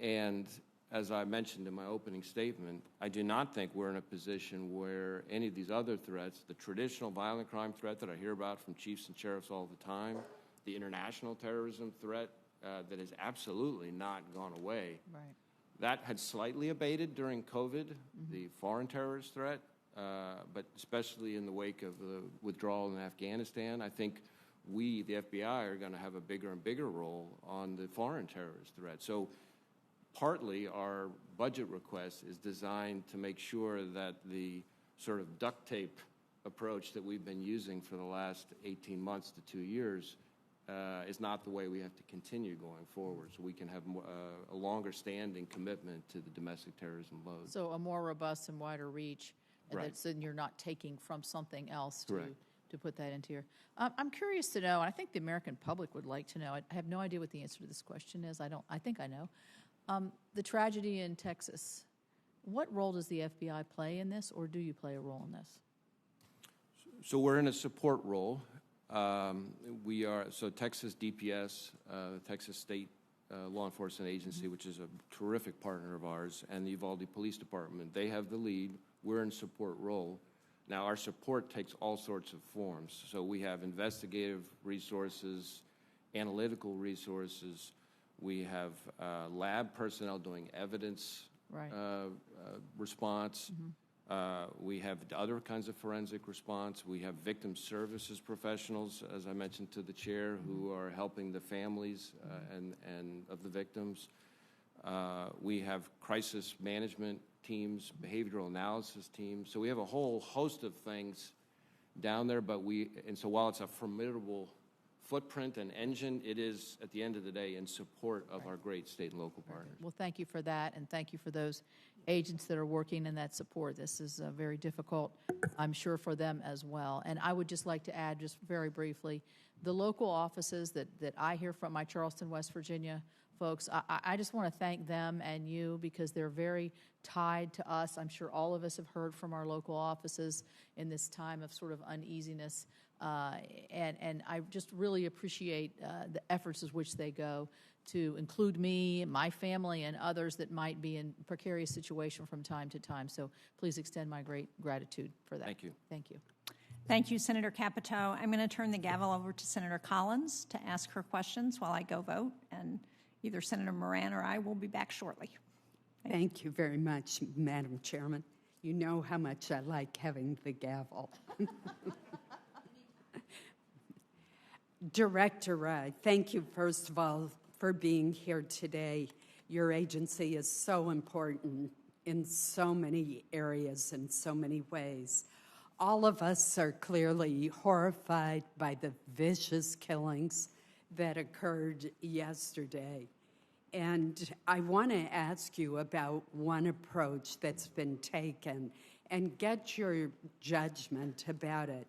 Speaker 4: And as I mentioned in my opening statement, I do not think we're in a position where any of these other threats, the traditional violent crime threat that I hear about from chiefs and sheriffs all the time, the international terrorism threat that has absolutely not gone away.
Speaker 7: Right.
Speaker 4: That had slightly abated during COVID, the foreign terrorist threat, but especially in the wake of the withdrawal in Afghanistan, I think we, the FBI, are going to have a bigger and bigger role on the foreign terrorist threat. So partly our budget request is designed to make sure that the sort of duct tape approach that we've been using for the last 18 months to 2 years is not the way we have to continue going forward, so we can have a longer standing commitment to the domestic terrorism load.
Speaker 7: So a more robust and wider reach, and
Speaker 4: Right.
Speaker 7: that's, and you're not taking from something else
Speaker 4: Correct.
Speaker 7: to put that into your. I'm curious to know, and I think the American public would like to know. I have no idea what the answer to this question is. I think I know. The tragedy in Texas. What role does the FBI play in this, or do you play a role in this?
Speaker 4: So we're in a support role. We are, so Texas DPS, Texas State Law Enforcement Agency, which is a terrific partner of ours, and the Uvalde Police Department, they have the lead. We're in support role. Now, our support takes all sorts of forms. So we have investigative resources, analytical resources. We have lab personnel doing evidence
Speaker 7: Right.
Speaker 4: response. We have other kinds of forensic response. We have victim services professionals, as I mentioned to the chair, who are helping the families and of the victims. We have crisis management teams, behavioral analysis teams. So we have a whole host of things down there, and so while it's a formidable footprint and engine, it is, at the end of the day, in support of our great state and local partners.
Speaker 7: Well, thank you for that, and thank you for those agents that are working in that support. This is very difficult, I'm sure, for them as well. And I would just like to add, just very briefly, the local offices that I hear from, my Charleston, West Virginia folks, I just want to thank them and you, because they're very tied to us. I'm sure all of us have heard from our local offices in this time of sort of uneasiness. And I just really appreciate the efforts with which they go to include me, my family, and others that might be in precarious situation from time to time. So please extend my great gratitude for that.
Speaker 4: Thank you.
Speaker 7: Thank you.
Speaker 1: Thank you, Senator Capito. I'm going to turn the gavel over to Senator Collins to ask her questions while I go vote, and either Senator Moran or I will be back shortly.
Speaker 8: Thank you very much, Madam Chairman. You know how much I like having the gavel. Director Wray, thank you, first of all, for being here today. Your agency is so important in so many areas, in so many ways. All of us are clearly horrified by the vicious killings that occurred yesterday. And I want to ask you about one approach that's been taken and get your judgment about it.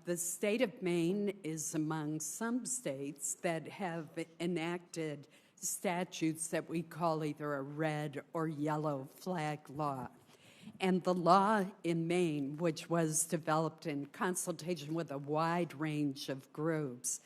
Speaker 8: The state of Maine is among some states that have enacted statutes that we call either a red or yellow flag law. And the law in Maine, which was developed in consultation with a wide range of groups,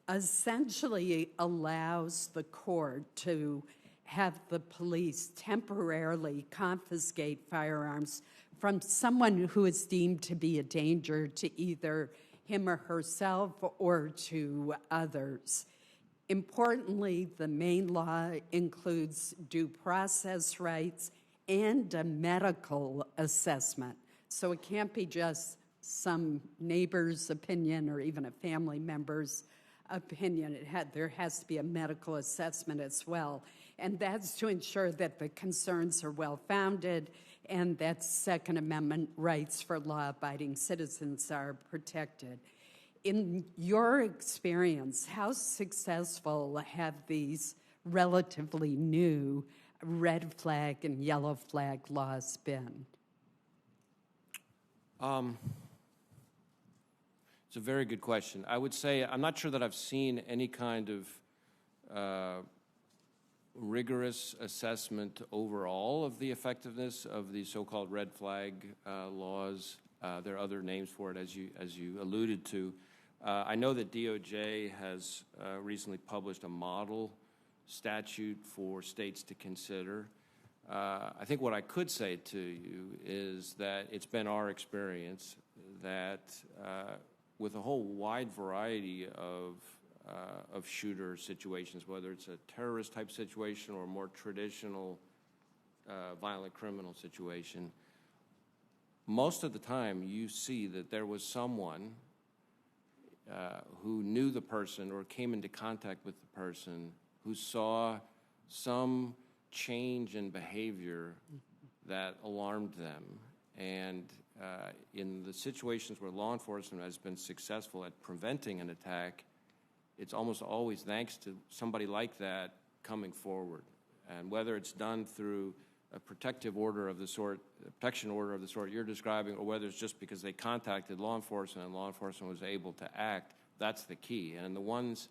Speaker 8: essentially allows the court to have the police temporarily confiscate firearms from someone who is deemed to be a danger to either him or herself or to others. Importantly, the Maine law includes due process rights and a medical assessment. So it can't be just some neighbor's opinion or even a family member's opinion. There has to be a medical assessment as well. And that's to ensure that the concerns are well-founded and that Second Amendment rights for law-abiding citizens are protected. In your experience, how successful have these relatively new red flag and yellow flag laws been?
Speaker 4: It's a very good question. I would say I'm not sure that I've seen any kind of rigorous assessment overall of the effectiveness of the so-called red flag laws. There are other names for it, as you alluded to. I know that DOJ has recently published a model statute for states to consider. I think what I could say to you is that it's been our experience that with a whole wide variety of shooter situations, whether it's a terrorist type situation or a more traditional violent criminal situation, most of the time you see that there was someone who knew the person or came into contact with the person who saw some change in behavior that alarmed them. And in the situations where law enforcement has been successful at preventing an attack, it's almost always thanks to somebody like that coming forward. And whether it's done through a protective order of the sort, a protection order of the sort you're describing, or whether it's just because they contacted law enforcement and law enforcement was able to act, that's the key. And the ones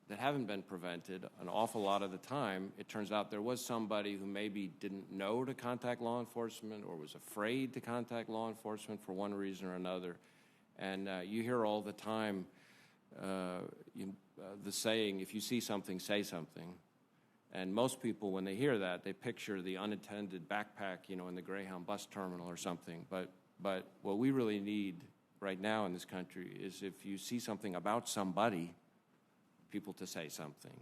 Speaker 4: that haven't been prevented, an awful lot of the time, it turns out there was somebody who maybe didn't know to contact law enforcement or was afraid to contact law enforcement for one reason or another. And you hear all the time the saying, if you see something, say something. And most people, when they hear that, they picture the unattended backpack, in the Greyhound bus terminal or something. But what we really need right now in this country is if you see something about somebody, people to say something.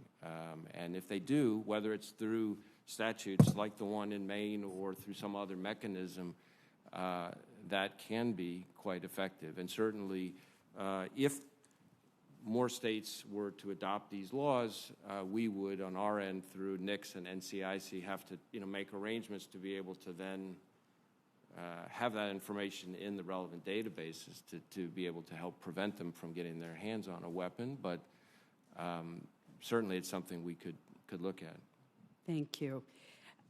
Speaker 4: And if they do, whether it's through statutes like the one in Maine or through some other mechanism, that can be quite effective. And certainly, if more states were to adopt these laws, we would, on our end, through NICS and NCIC, have to make arrangements to be able to then have that information in the relevant databases to be able to help prevent them from getting their hands on a weapon. But certainly it's something we could look at.
Speaker 8: Thank you.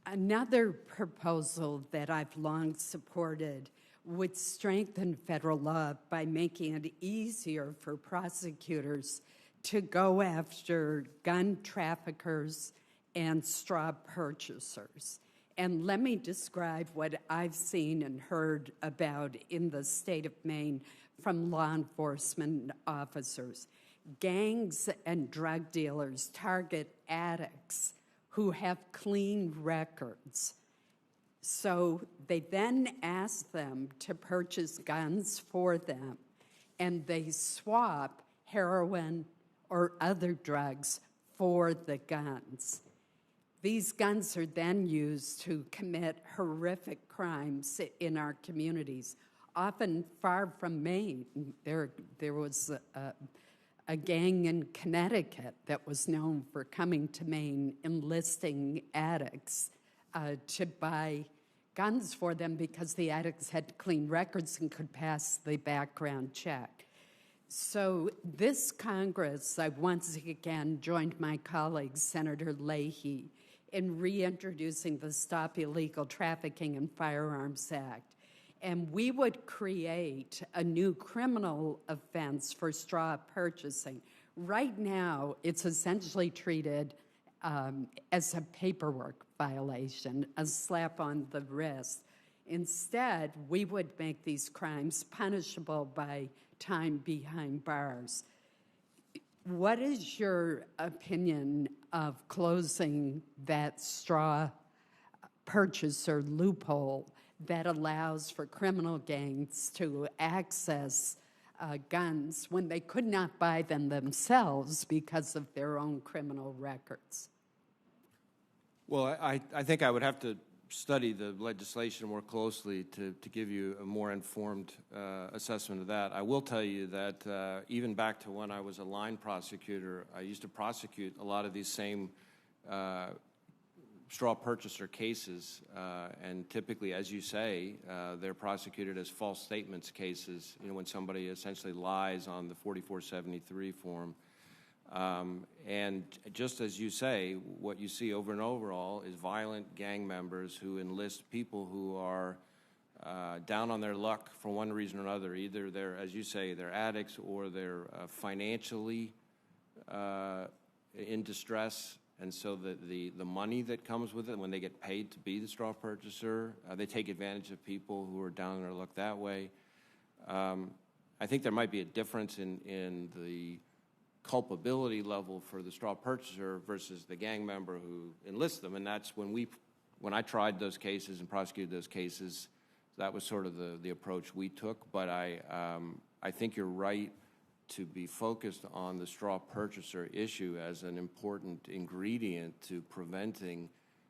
Speaker 8: Another proposal that I've long supported would strengthen federal law by making it easier for prosecutors to go after gun traffickers and straw purchasers. And let me describe what I've seen and heard about in the state of Maine from law enforcement officers. Gangs and drug dealers target addicts who have clean records. So they then ask them to purchase guns for them, and they swap heroin or other drugs for the guns. These guns are then used to commit horrific crimes in our communities, often far from Maine. There was a gang in Connecticut that was known for coming to Maine, enlisting addicts to buy guns for them because the addicts had clean records and could pass the background check. So this Congress, I once again joined my colleague, Senator Leahy, in reintroducing the Stop Illegal Trafficking in Firearms Act. And we would create a new criminal offense for straw purchasing. Right now, it's essentially treated as a paperwork violation, a slap on the wrist. Instead, we would make these crimes punishable by time behind bars. What is your opinion of closing that straw purchaser loophole that allows for criminal gangs to access guns when they could not buy them themselves because of their own criminal records?
Speaker 4: Well, I think I would have to study the legislation more closely to give you a more informed assessment of that. I will tell you that even back to when I was a line prosecutor, I used to prosecute a lot of these same straw purchaser cases, and typically, as you say, they're prosecuted as false statements cases, when somebody essentially lies on the 4473 form. And just as you say, what you see over and over all is violent gang members who enlist people who are down on their luck for one reason or another. Either they're, as you say, they're addicts, or they're financially in distress, And so the money that comes with it, when they get paid to be the straw purchaser, they take advantage of people who are down on their luck that way. I think there might be a difference in the culpability level for the straw purchaser versus the gang member who enlists them. And that's when I tried those cases and prosecuted those cases, that was sort of the approach we took. But I think you're right to be focused on the straw purchaser issue as an important ingredient to preventing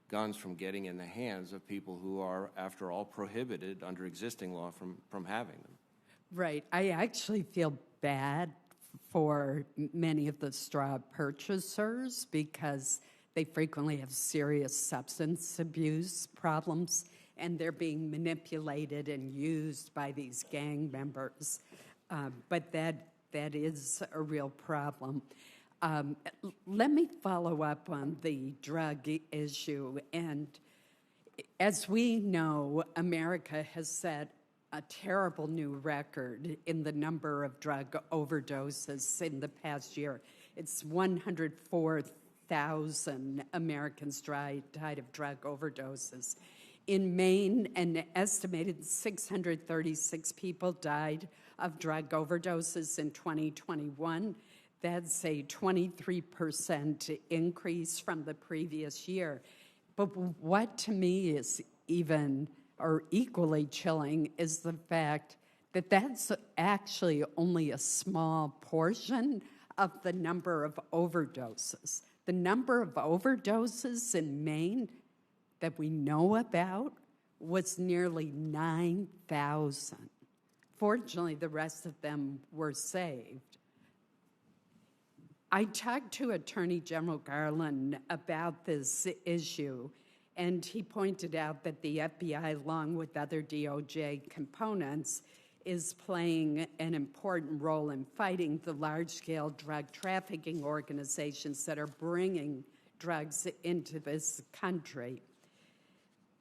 Speaker 4: guns from getting in the hands of people who are, after all, prohibited under existing law from having them.
Speaker 8: Right. I actually feel bad for many of the straw purchasers because they frequently have serious substance abuse problems, and they're being manipulated and used by these gang members. But that is a real problem. Let me follow up on the drug issue. And as we know, America has set a terrible new record in the number of drug overdoses in the past year. It's 104,000 Americans died of drug overdoses. In Maine, an estimated 636 people died of drug overdoses in 2021. That's a 23% increase from the previous year. But what to me is even or equally chilling is the fact that that's actually only a small portion of the number of overdoses. The number of overdoses in Maine that we know about was nearly 9,000. Fortunately, the rest of them were saved. I talked to Attorney General Garland about this issue, and he pointed out that the FBI, along with other DOJ components, is playing an important role in fighting the large-scale drug trafficking organizations that are bringing drugs into this country.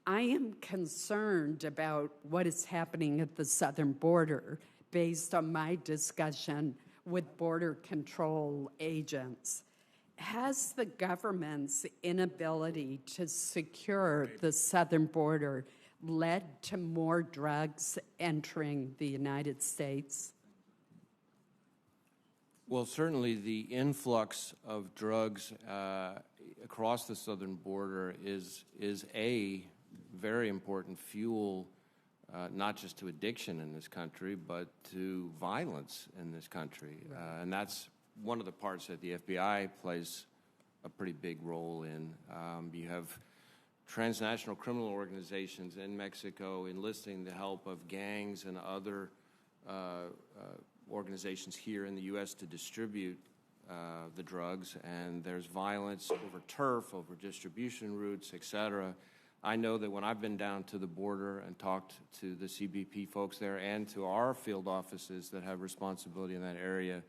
Speaker 8: I am concerned about what is happening at the southern border based on my discussion with border control agents. Has the government's inability to secure the southern border led to more drugs entering the United States?
Speaker 4: Well, certainly the influx of drugs across the southern border is a very important fuel, not just to addiction in this country, but to violence in this country. And that's one of the parts that the FBI plays a pretty big role in. You have transnational criminal organizations in Mexico enlisting the help of gangs and other organizations here in the U.S. to distribute the drugs, and there's violence over turf, over distribution routes, et cetera. I know that when I've been down to the border and talked to the CBP folks there and to our field offices that have responsibility in that area,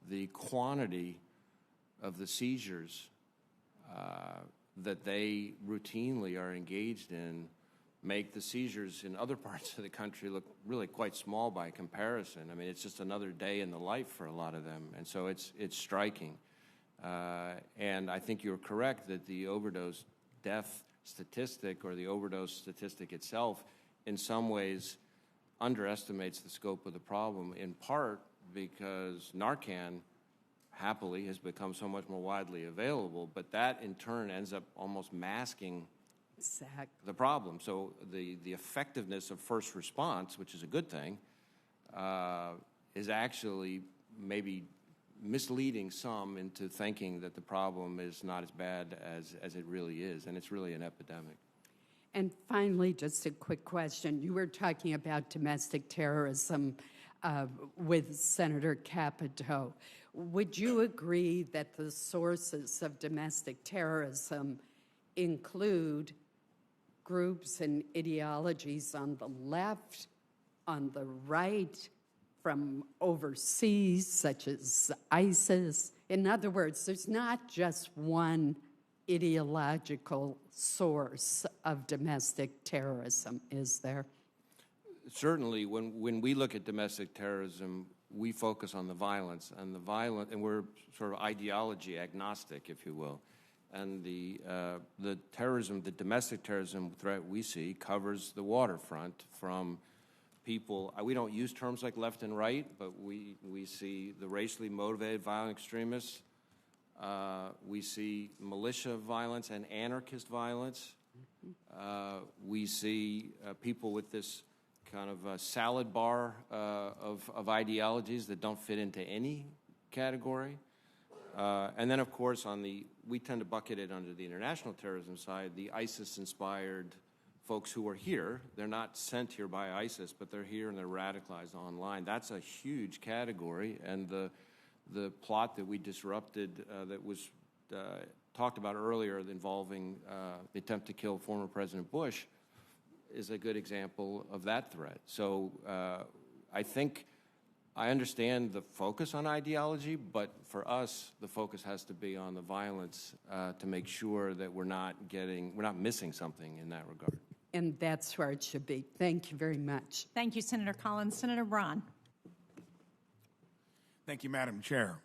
Speaker 4: the quantity of the seizures that they routinely are engaged in make the seizures in other parts of the country look really quite small by comparison. I mean, it's just another day in the life for a lot of them, and so it's striking. And I think you're correct that the overdose death statistic or the overdose statistic itself in some ways underestimates the scope of the problem, in part because Narcan happily has become so much more widely available, but that in turn ends up almost masking the problem. So the effectiveness of first response, which is a good thing, is actually maybe misleading some into thinking that the problem is not as bad as it really is, and it's really an epidemic.
Speaker 8: And finally, just a quick question. You were talking about domestic terrorism with Senator Capito. Would you agree that the sources of domestic terrorism include groups and ideologies on the left, on the right, from overseas, such as ISIS? In other words, there's not just one ideological source of domestic terrorism, is there?
Speaker 4: Certainly, when we look at domestic terrorism, we focus on the violence, and we're sort of ideology agnostic, if you will. and the terrorism, the domestic terrorism threat we see covers the waterfront from people. We don't use terms like left and right, but we see the racially motivated violent extremists. We see militia violence and anarchist violence. We see people with this kind of salad bar of ideologies that don't fit into any category. And then, of course, we tend to bucket it under the international terrorism side, the ISIS-inspired folks who are here. They're not sent here by ISIS, but they're here and they're radicalized online. That's a huge category, and the plot that we disrupted that was talked about earlier involving the attempt to kill former President Bush is a good example of that threat. So I think I understand the focus on ideology, but for us, the focus has to be on the violence to make sure that we're not missing something in that regard.
Speaker 8: And that's where it should be. Thank you very much.
Speaker 1: Thank you, Senator Collins. Senator Braun.
Speaker 9: Thank you, Madam Chair.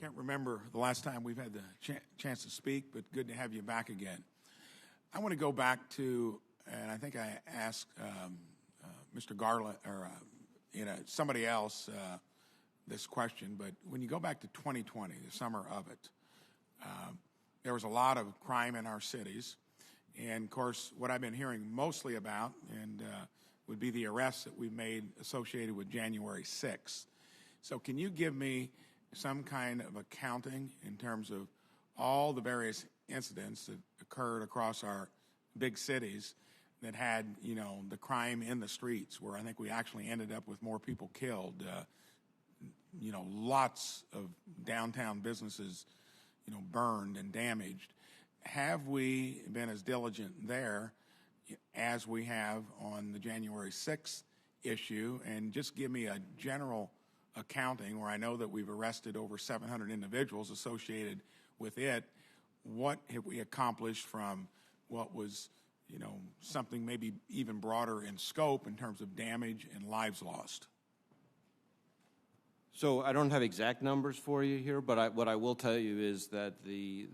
Speaker 9: Can't remember the last time we've had the chance to speak, but good to have you back again. I want to go back to, and I think I asked Mr. Garland or somebody else this question, but when you go back to 2020, the summer of it, there was a lot of crime in our cities. And, of course, what I've been hearing mostly about would be the arrests that we've made associated with January 6th. So can you give me some kind of accounting in terms of all the various incidents that occurred across our big cities that had, the crime in the streets, where I think we actually ended up with more people killed, lots of downtown businesses, burned and damaged. Have we been as diligent there as we have on the January 6th issue? And just give me a general accounting where I know that we've arrested over 700 individuals associated with it. What have we accomplished from what was, something maybe even broader in scope in terms of damage and lives lost?
Speaker 4: So I don't have exact numbers for you here, but what I will tell you is that the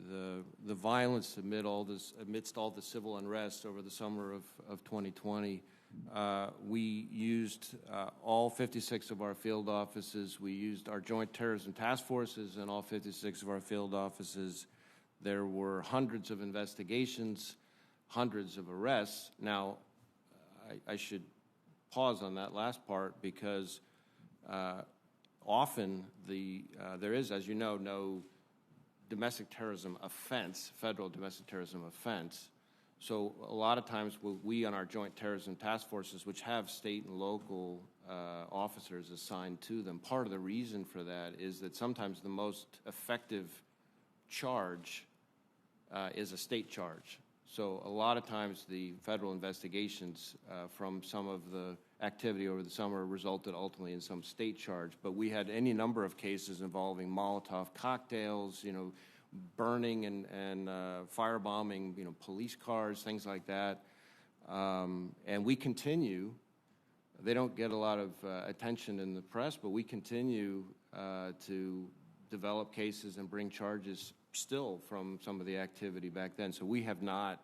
Speaker 4: violence amidst all the civil unrest over the summer of 2020, we used all 56 of our field offices. We used our joint terrorism task forces in all 56 of our field offices. There were hundreds of investigations, hundreds of arrests. Now, I should pause on that last part because often there is, as you know, no domestic terrorism offense, federal domestic terrorism offense. So a lot of times we on our joint terrorism task forces, which have state and local officers assigned to them, part of the reason for that is that sometimes the most effective charge is a state charge. So a lot of times the federal investigations from some of the activity over the summer resulted ultimately in some state charge. But we had any number of cases involving Molotov cocktails, burning and firebombing, police cars, things like that. And we continue. They don't get a lot of attention in the press, but we continue to develop cases and bring charges still from some of the activity back then. So we have not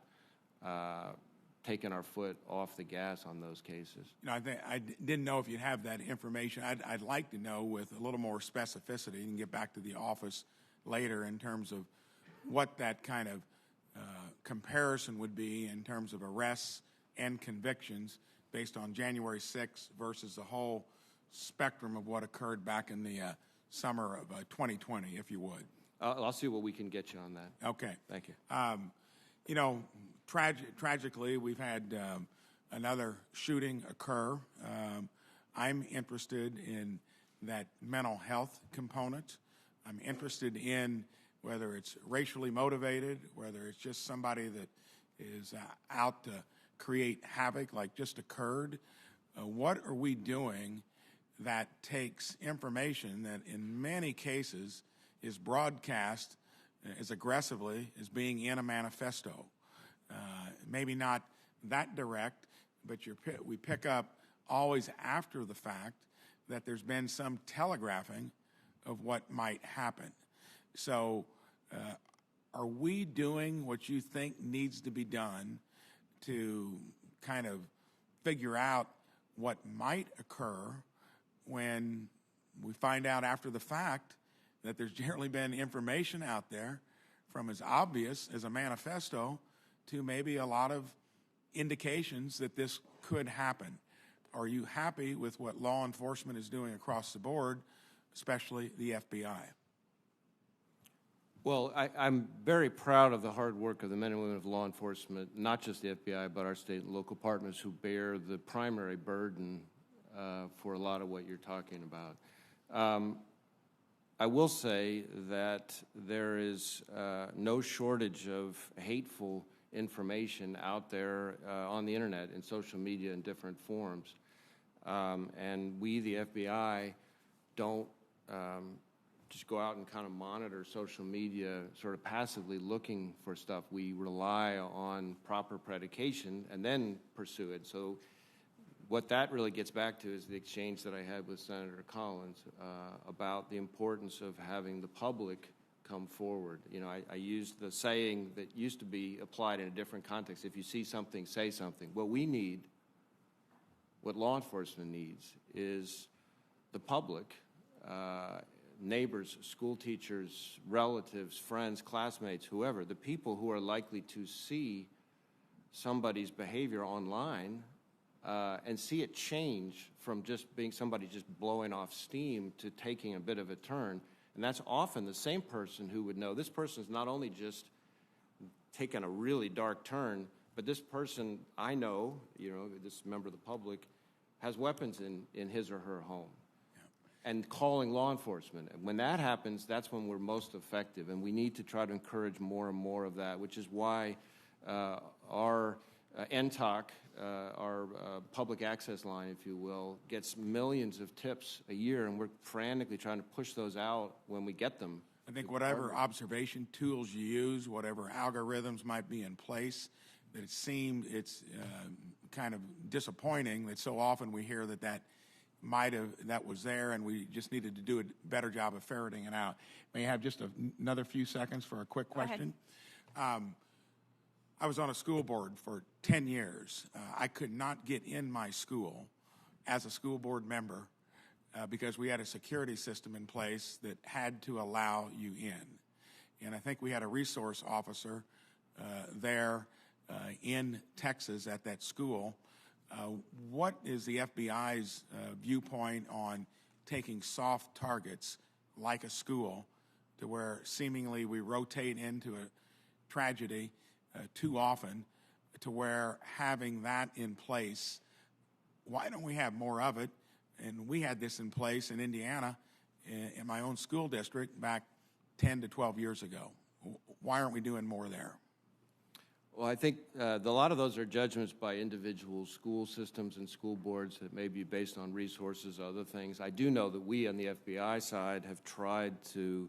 Speaker 4: taken our foot off the gas on those cases.
Speaker 9: I didn't know if you have that information. I'd like to know with a little more specificity and get back to the office later in terms of what that kind of comparison would be in terms of arrests and convictions based on January 6th versus the whole spectrum of what occurred back in the summer of 2020, if you would.
Speaker 4: I'll see what we can get you on that.
Speaker 9: Okay.
Speaker 4: Thank you.
Speaker 9: Tragically, we've had another shooting occur. I'm interested in that mental health component. I'm interested in whether it's racially motivated, whether it's just somebody that is out to create havoc like just occurred. What are we doing that takes information that in many cases is broadcast as aggressively as being in a manifesto? Maybe not that direct, but we pick up always after the fact that there's been some telegraphing of what might happen. So are we doing what you think needs to be done to kind of figure out what might occur when we find out after the fact that there's generally been information out there from as obvious as a manifesto to maybe a lot of indications that this could happen? Are you happy with what law enforcement is doing across the board, especially the FBI?
Speaker 4: Well, I'm very proud of the hard work of the men and women of law enforcement, not just the FBI, but our state and local partners who bear the primary burden for a lot of what you're talking about. I will say that there is no shortage of hateful information out there on the internet and social media in different forms. And we, the FBI, don't just go out and kind of monitor social media sort of passively looking for stuff. We rely on proper predication and then pursue it. So what that really gets back to is the exchange that I had with Senator Collins about the importance of having the public come forward. You know, I used the saying that used to be applied in a different context: if you see something, say something. What we need, what law enforcement needs, is the public, neighbors, school teachers, relatives, friends, classmates, whoever, the people who are likely to see somebody's behavior online and see it change from just being somebody just blowing off steam to taking a bit of a turn. And that's often the same person who would know this person's not only just taken a really dark turn, but this person I know, you know, this member of the public, has weapons in his or her home. And calling law enforcement. And when that happens, that's when we're most effective. And we need to try to encourage more and more of that, which is why our NTOC, our public access line, if you will, gets millions of tips a year, and we're frantically trying to push those out when we get them.
Speaker 9: I think whatever observation tools you use, whatever algorithms might be in place, that it's kind of disappointing that so often we hear that was there, and we just needed to do a better job of ferreting it out. May I have just another few seconds for a quick question? I was on a school board for 10 years. I could not get in my school as a school board member because we had a security system in place that had to allow you in. And I think we had a resource officer there in Texas at that school. What is the FBI's viewpoint on taking soft targets like a school to where seemingly we rotate into a tragedy too often, to where having that in place, why don't we have more of it? And we had this in place in Indiana in my own school district back 10 to 12 years ago. Why aren't we doing more there?
Speaker 4: Well, I think a lot of those are judgments by individual school systems and school boards that may be based on resources, other things. I do know that we on the FBI side have tried to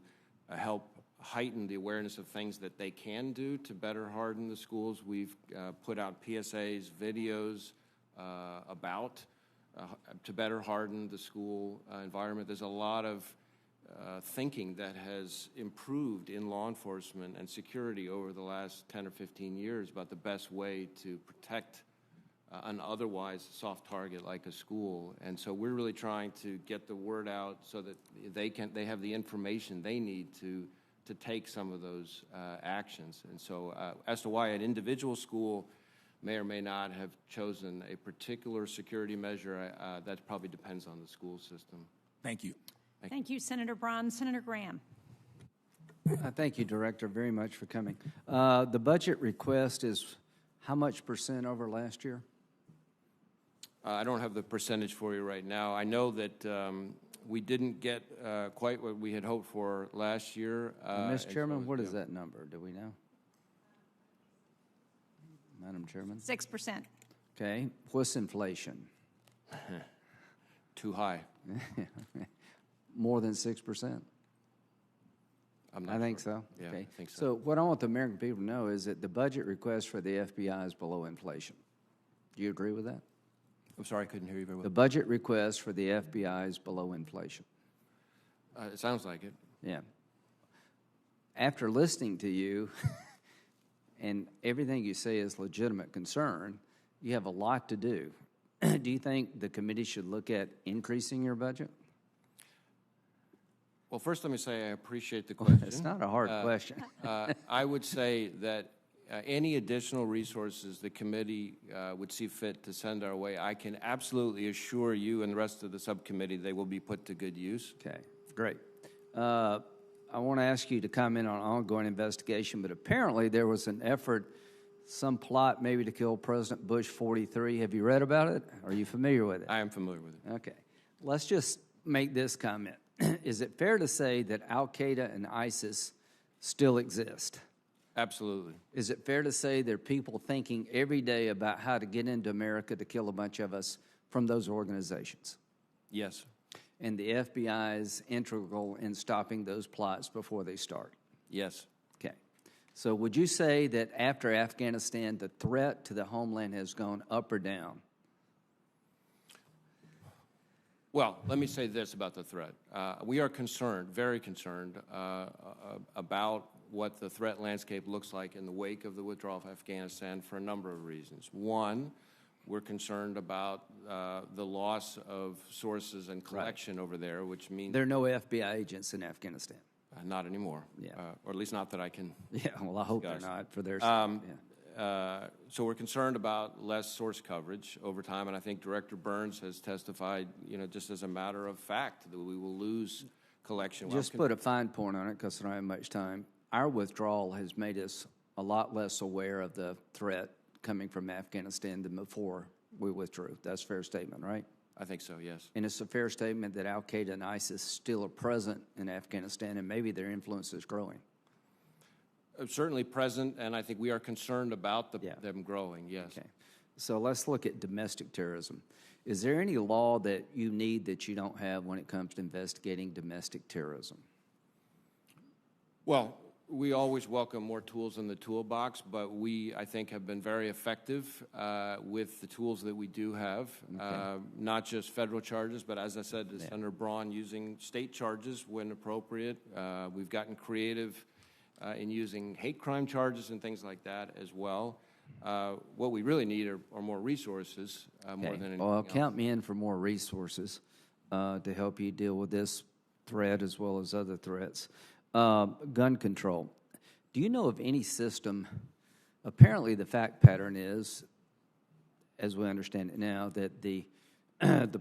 Speaker 4: help heighten the awareness of things that they can do to better harden the schools. We've put out PSAs, videos about to better harden the school environment. There's a lot of thinking that has improved in law enforcement and security over the last 10 or 15 years about the best way to protect an otherwise soft target like a school. And so we're really trying to get the word out so that they have the information they need to take some of those actions. And so as to why an individual school may or may not have chosen a particular security measure, that probably depends on the school system.
Speaker 9: Thank you.
Speaker 1: Thank you, Senator Braun. Senator Graham.
Speaker 10: Thank you, Director, very much for coming. The budget request is how much % over last year?
Speaker 4: I don't have the percentage for you right now. I know that we didn't get quite what we had hoped for last year.
Speaker 10: Mr. Chairman, what is that number? Do we know? Madam Chairman?
Speaker 1: 6%.
Speaker 10: Okay. What's inflation?
Speaker 4: Too high.
Speaker 10: More than 6%? I think so.
Speaker 4: Yeah,
Speaker 10: okay.
Speaker 4: I think so.
Speaker 10: So what I want the American people to know is that the budget request for the FBI is below inflation. Do you agree with that?
Speaker 4: I'm sorry, I couldn't hear you very well.
Speaker 10: The budget request for the FBI is below inflation.
Speaker 4: It sounds like it.
Speaker 10: Yeah. after listening to you, and everything you say is legitimate concern, you have a lot to do. Do you think the committee should look at increasing your budget?
Speaker 4: Well, first let me say I appreciate the question.
Speaker 10: It's not a hard question.
Speaker 4: I would say that any additional resources the committee would see fit to send our way, I can absolutely assure you and the rest of the subcommittee they will be put to good use.
Speaker 10: Okay, great. I want to ask you to comment on ongoing investigation, but apparently there was an effort, some plot maybe to kill President Bush 43. Have you read about it? Are you familiar with it?
Speaker 4: I am familiar with it.
Speaker 10: Okay. Let's just make this comment. Is it fair to say that Al-Qaeda and ISIS still exist?
Speaker 4: Absolutely.
Speaker 10: Is it fair to say there are people thinking every day about how to get into America to kill a bunch of us from those organizations?
Speaker 4: Yes.
Speaker 10: And the FBI is integral in stopping those plots before they start?
Speaker 4: Yes.
Speaker 10: Okay. So would you say that after Afghanistan, the threat to the homeland has gone up or down?
Speaker 4: Well, let me say this about the threat. We are concerned, very concerned, about what the threat landscape looks like in the wake of the withdrawal of Afghanistan for a number of reasons. One, we're concerned about the loss of sources and collection over there, which means...
Speaker 10: There are no FBI agents in Afghanistan.
Speaker 4: Not anymore.
Speaker 10: Yeah.
Speaker 4: Or at least not that I can...
Speaker 10: Yeah, well, I hope
Speaker 4: discuss.
Speaker 10: they're not for their sake.
Speaker 4: So we're concerned about less source coverage over time, and I think Director Burns has testified, just as a matter of fact, that we will lose collection.
Speaker 10: Just put a fine point on it, because I don't have much time. Our withdrawal has made us a lot less aware of the threat coming from Afghanistan than before we withdrew. That's a fair statement, right?
Speaker 4: I think so, yes.
Speaker 10: And it's a fair statement that Al-Qaeda and ISIS still are present in Afghanistan, and maybe their influence is growing.
Speaker 4: Certainly present, and I think we are concerned about them growing, yes.
Speaker 10: Okay. So let's look at domestic terrorism. Is there any law that you need that you don't have when it comes to investigating domestic terrorism?
Speaker 4: Well, we always welcome more tools in the toolbox, but we, I think, have been very effective with the tools that we do have, not just federal charges, but as I said to Senator Braun, using state charges when appropriate. We've gotten creative in using hate crime charges and things like that as well. What we really need are more resources more than anything else.
Speaker 10: Count me in for more resources to help you deal with this threat as well as other threats. Gun control. Do you know of any system? Apparently the fact pattern is, as we understand it now, that the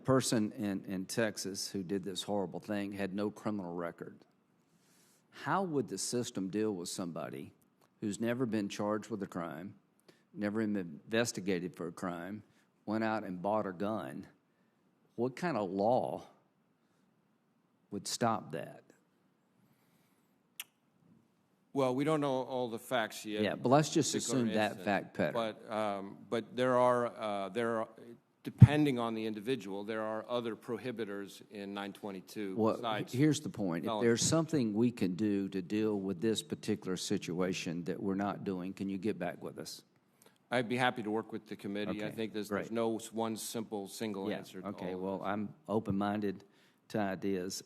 Speaker 10: person in Texas who did this horrible thing had no criminal record. How would the system deal with somebody who's never been charged with a crime, never been investigated for a crime, went out and bought a gun? What kind of law would stop that?
Speaker 4: Well, we don't know all the facts yet.
Speaker 10: Yeah, but let's just assume that fact pattern.
Speaker 4: But there are, depending on the individual, there are other prohibitors in 922 besides.
Speaker 10: Here's the point. If there's something we can do to deal with this particular situation that we're not doing, can you get back with us?
Speaker 4: I'd be happy to work with the committee.
Speaker 10: Okay,
Speaker 4: I think there's no one single answer to
Speaker 10: okay,
Speaker 4: all
Speaker 10: well,
Speaker 4: of this.
Speaker 10: I'm open-minded to ideas.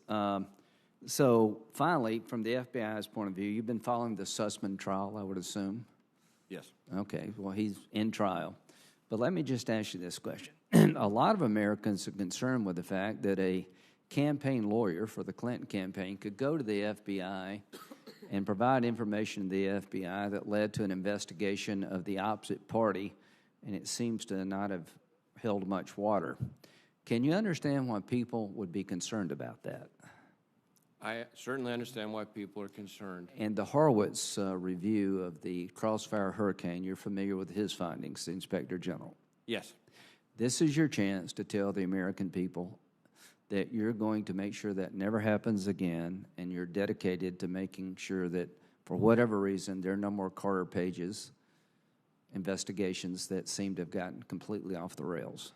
Speaker 10: So finally, from the FBI's point of view, you've been following the Sussman trial, I would assume?
Speaker 4: Yes.
Speaker 10: Okay, well, he's in trial. But let me just ask you this question. A lot of Americans are concerned with the fact that a campaign lawyer for the Clinton campaign could go to the FBI and provide information to the FBI that led to an investigation of the opposite party, and it seems to not have held much water. Can you understand why people would be concerned about that?
Speaker 4: I certainly understand why people are concerned.
Speaker 10: And the Horowitz review of the Crossfire Hurricane, you're familiar with his findings, the Inspector General.
Speaker 4: Yes.
Speaker 10: This is your chance to tell the American people that you're going to make sure that never happens again, and you're dedicated to making sure that, for whatever reason, there are no more Carter Pages investigations that seem to have gotten completely off the rails.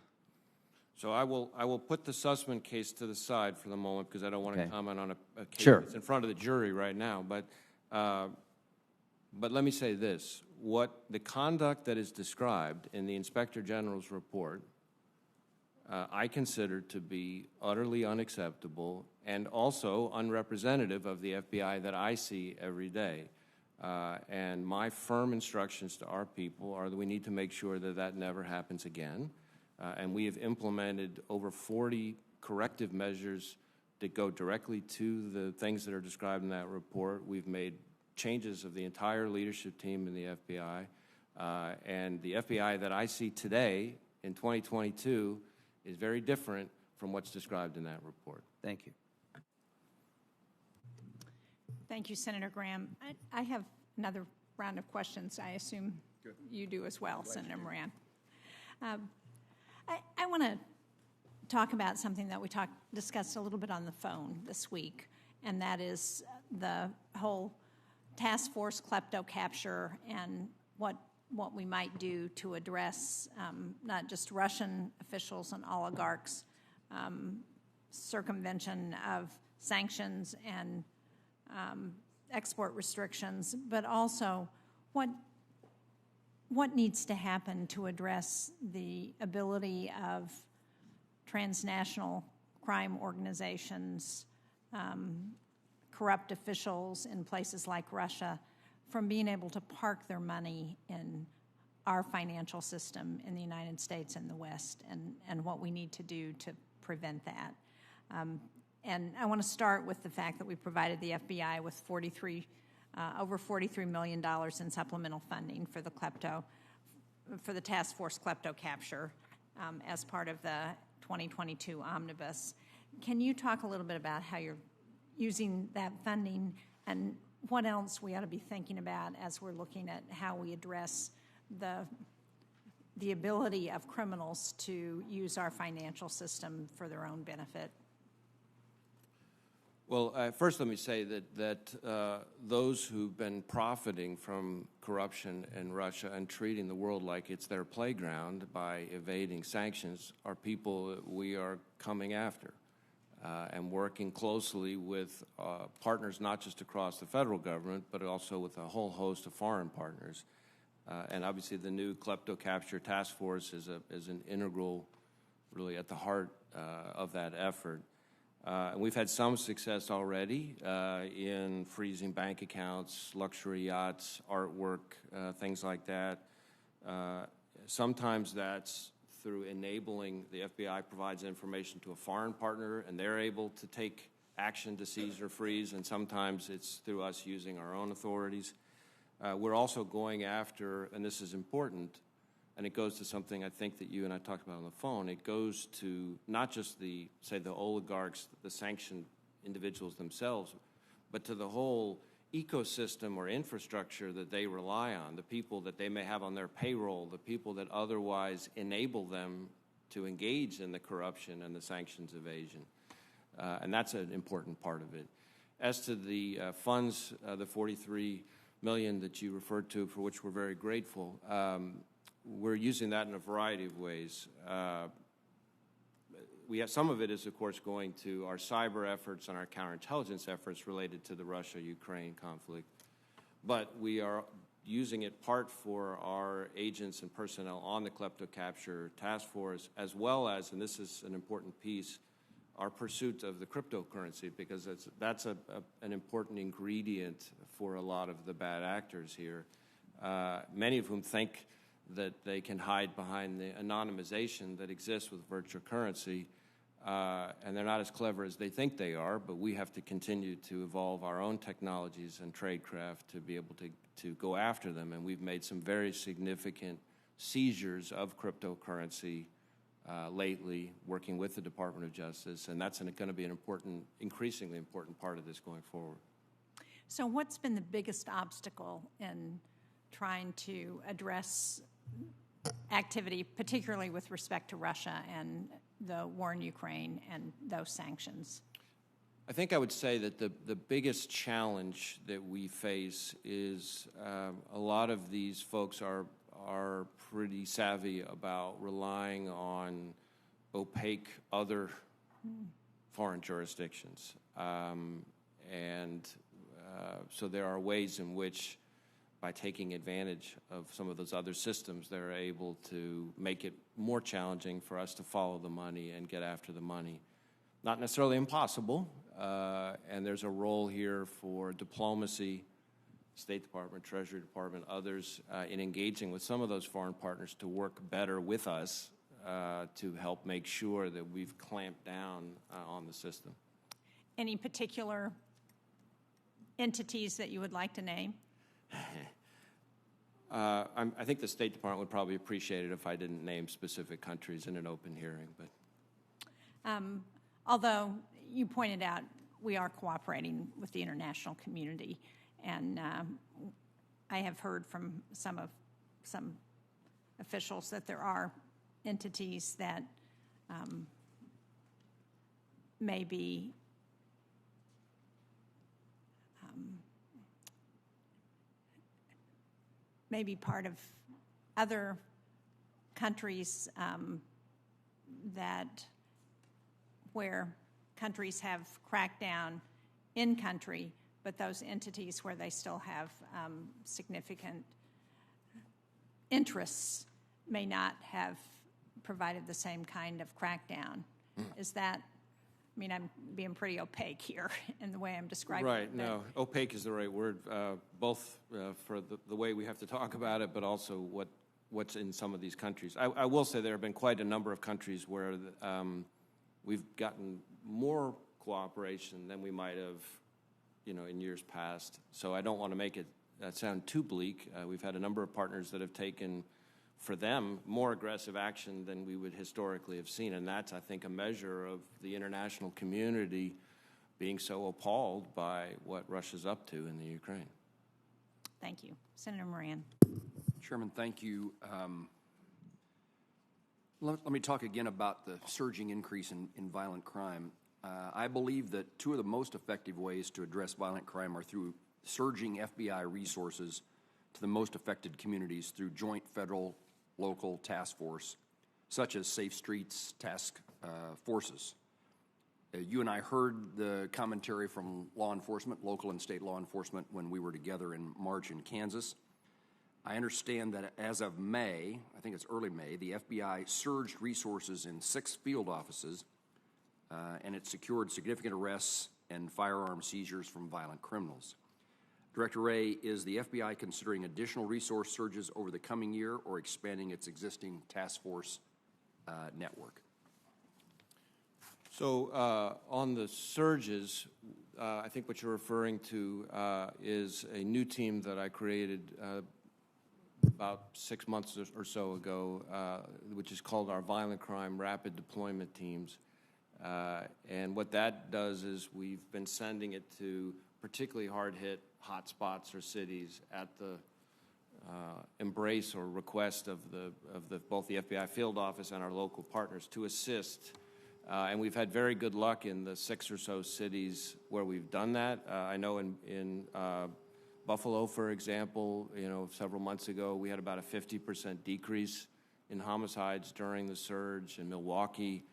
Speaker 4: So I will put the Sussman case to the side for the moment because I don't want to comment on a case
Speaker 10: Sure.
Speaker 4: that's in front of the jury right now. But let me say this. What the conduct that is described in the Inspector General's report I consider to be utterly unacceptable and also unrepresentative of the FBI that I see every day. And my firm instructions to our people are that we need to make sure that that never happens again. And we have implemented over 40 corrective measures that go directly to the things that are described in that report. We've made changes of the entire leadership team in the FBI. And the FBI that I see today in 2022 is very different from what's described in that report.
Speaker 10: Thank you.
Speaker 1: Thank you, Senator Graham. I have another round of questions. I assume you do as well, Senator Moran. I want to talk about something that we discussed a little bit on the phone this week, and that is the whole task force klepto capture and what we might do to address not just Russian officials and oligarchs' circumvention of sanctions and export restrictions, but also what needs to happen to address the ability of transnational crime organizations, corrupt officials in places like Russia, from being able to park their money in our financial system in the United States and the West, and what we need to do to prevent that. And I want to start with the fact that we provided the FBI with over $43 million in supplemental funding for the task force klepto capture as part of the 2022 omnibus. Can you talk a little bit about how you're using that funding and what else we ought to be thinking about as we're looking at how we address the ability of criminals to use our financial system for their own benefit?
Speaker 4: Well, first let me say that those who've been profiting from corruption in Russia and treating the world like it's their playground by evading sanctions are people that we are coming after and working closely with partners not just across the federal government, but also with a whole host of foreign partners. And obviously the new klepto capture task force is an integral, really at the heart of that effort. And we've had some success already in freezing bank accounts, luxury yachts, artwork, things like that. Sometimes that's through enabling the FBI provides information to a foreign partner and they're able to take action to seize or freeze, and sometimes it's through us using our own authorities. We're also going after, and this is important, and it goes to something I think that you and I talked about on the phone. It goes to not just the oligarchs, the sanctioned individuals themselves, but to the whole ecosystem or infrastructure that they rely on, the people that they may have on their payroll, the people that otherwise enable them to engage in the corruption and the sanctions evasion. And that's an important part of it. As to the funds, the $43 million that you referred to, for which we're very grateful, we're using that in a variety of ways. Some of it is, of course, going to our cyber efforts and our counterintelligence efforts related to the Russia-Ukraine conflict. But we are using it part for our agents and personnel on the klepto capture task force, as well as, and this is an important piece, our pursuit of the cryptocurrency, because that's an important ingredient for a lot of the bad actors here, many of whom think that they can hide behind the anonymization that exists with virtual currency, and they're not as clever as they think they are, but we have to continue to evolve our own technologies and tradecraft to be able to go after them, and we've made some very significant seizures of cryptocurrency lately, working with the Department of Justice, and that's going to be an increasingly important part of this going forward.
Speaker 1: So what's been the biggest obstacle in trying to address activity, particularly with respect to Russia and the war in Ukraine and those sanctions?
Speaker 4: I think I would say that the biggest challenge that we face is a lot of these folks are pretty savvy about relying on opaque other foreign jurisdictions. So there are ways in which, by taking advantage of some of those other systems, they're able to make it more challenging for us to follow the money and get after the money. Not necessarily impossible, and there's a role here for diplomacy, State Department, Treasury Department, others, in engaging with some of those foreign partners to work better with us to help make sure that we've clamped down on the system.
Speaker 1: Any particular entities that you would like to name?
Speaker 4: I think the State Department would probably appreciate it if I didn't name specific countries in an open hearing. But
Speaker 1: Although you pointed out we are cooperating with the international community, and I have heard from some officials that there are entities that may be part of other countries where countries have cracked down in country, but those entities where they still have significant interests may not have provided the same kind of crackdown. Is that, I mean, I'm being pretty opaque here in the way I'm describing it.
Speaker 4: Right, no, opaque is the right word, both for the way we have to talk about it, but also what's in some of these countries. I will say there have been quite a number of countries where we've gotten more cooperation than we might have, in years past. So I don't want to make it sound too bleak. We've had a number of partners that have taken, for them, more aggressive action than we would historically have seen. And that's, I think, a measure of the international community being so appalled by what Russia's up to in the Ukraine.
Speaker 1: Thank you. Senator Moran.
Speaker 2: Chairman, thank you. Let me talk again about the surging increase in violent crime. I believe that two of the most effective ways to address violent crime are through surging FBI resources to the most affected communities through joint federal, local task force, such as Safe Streets task forces. You and I heard the commentary from law enforcement, local and state law enforcement, when we were together in March in Kansas. I understand that as of May, I think it's early May, the FBI surged resources in 6 field offices, and it secured significant arrests and firearm seizures from violent criminals. Director Wray, is the FBI considering additional resource surges over the coming year or expanding its existing task force network?
Speaker 4: So on the surges, I think what you're referring to is a new team that I created about 6 months or so ago, which is called our Violent Crime Rapid Deployment Teams. And what that does is we've been sending it to particularly hard-hit hotspots or cities at the embrace or request of both the FBI field office and our local partners to assist. And we've had very good luck in the 6 or so cities where we've done that. I know in Buffalo, for example, several months ago, we had about a 50% decrease in homicides during the surge. In Milwaukee,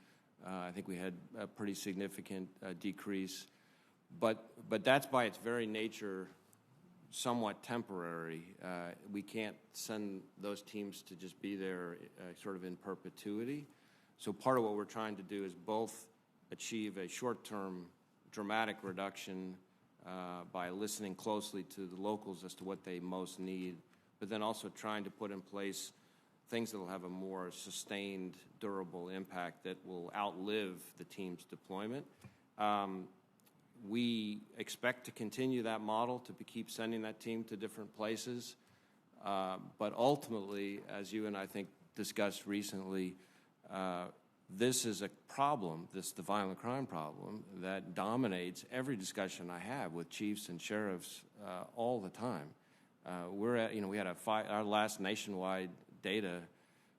Speaker 4: I think we had a pretty significant decrease. But that's by its very nature somewhat temporary. We can't send those teams to just be there sort of in perpetuity. So part of what we're trying to do is both achieve a short-term dramatic reduction by listening closely to the locals as to what they most need, but then also trying to put in place things that will have a more sustained, durable impact that will outlive the team's deployment. We expect to continue that model, to keep sending that team to different places. But ultimately, as you and I think discussed recently, this is a problem, the violent crime problem, that dominates every discussion I have with chiefs and sheriffs all the time. We had our last nationwide data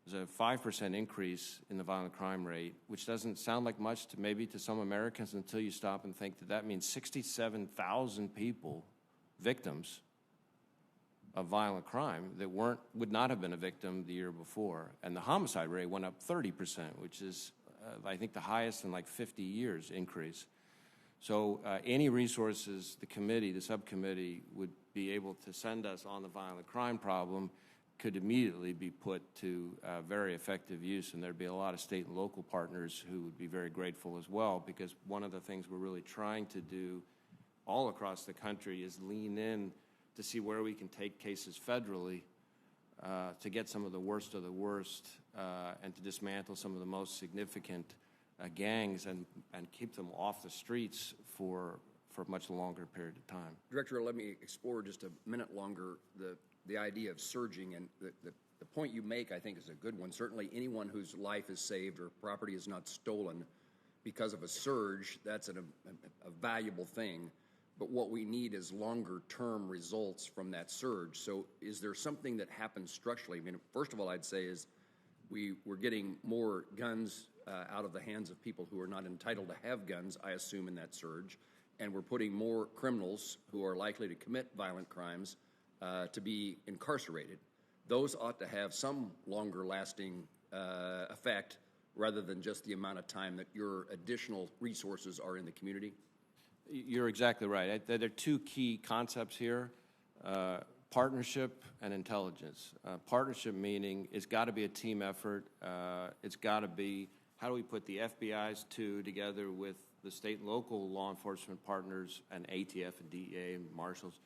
Speaker 4: was a 5% increase in the violent crime rate, which doesn't sound like much to some Americans until you stop and think that means 67,000 people, victims of violent crime that would not have been a victim the year before. And the homicide rate went up 30%, which is, I think, the highest in like 50 years increase. So any resources the committee, the subcommittee, would be able to send us on the violent crime problem could immediately be put to very effective use, and there'd be a lot of state and local partners who would be very grateful as well, because one of the things we're really trying to do all across the country is lean in to see where we can take cases federally to get some of the worst and to dismantle some of the most significant gangs and keep them off the streets for a much longer period of time.
Speaker 2: Director, let me explore just a minute longer the idea of surging, and the point you make, I think, is a good one. Certainly anyone whose life is saved or property is not stolen because of a surge, that's a valuable thing. But what we need is longer-term results from that surge. So is there something that happens structurally? I mean, first of all, I'd say is we're getting more guns out of the hands of people who are not entitled to have guns, I assume, in that surge. And we're putting more criminals who are likely to commit violent crimes to be incarcerated. Those ought to have some longer-lasting effect rather than just the amount of time that your additional resources are in the community.
Speaker 4: You're exactly right. There are two key concepts here, partnership and intelligence. Partnership meaning it's got to be a team effort. It's got to be, how do we put the FBI's two together with the state and local law enforcement partners and ATF and DEA and marshals,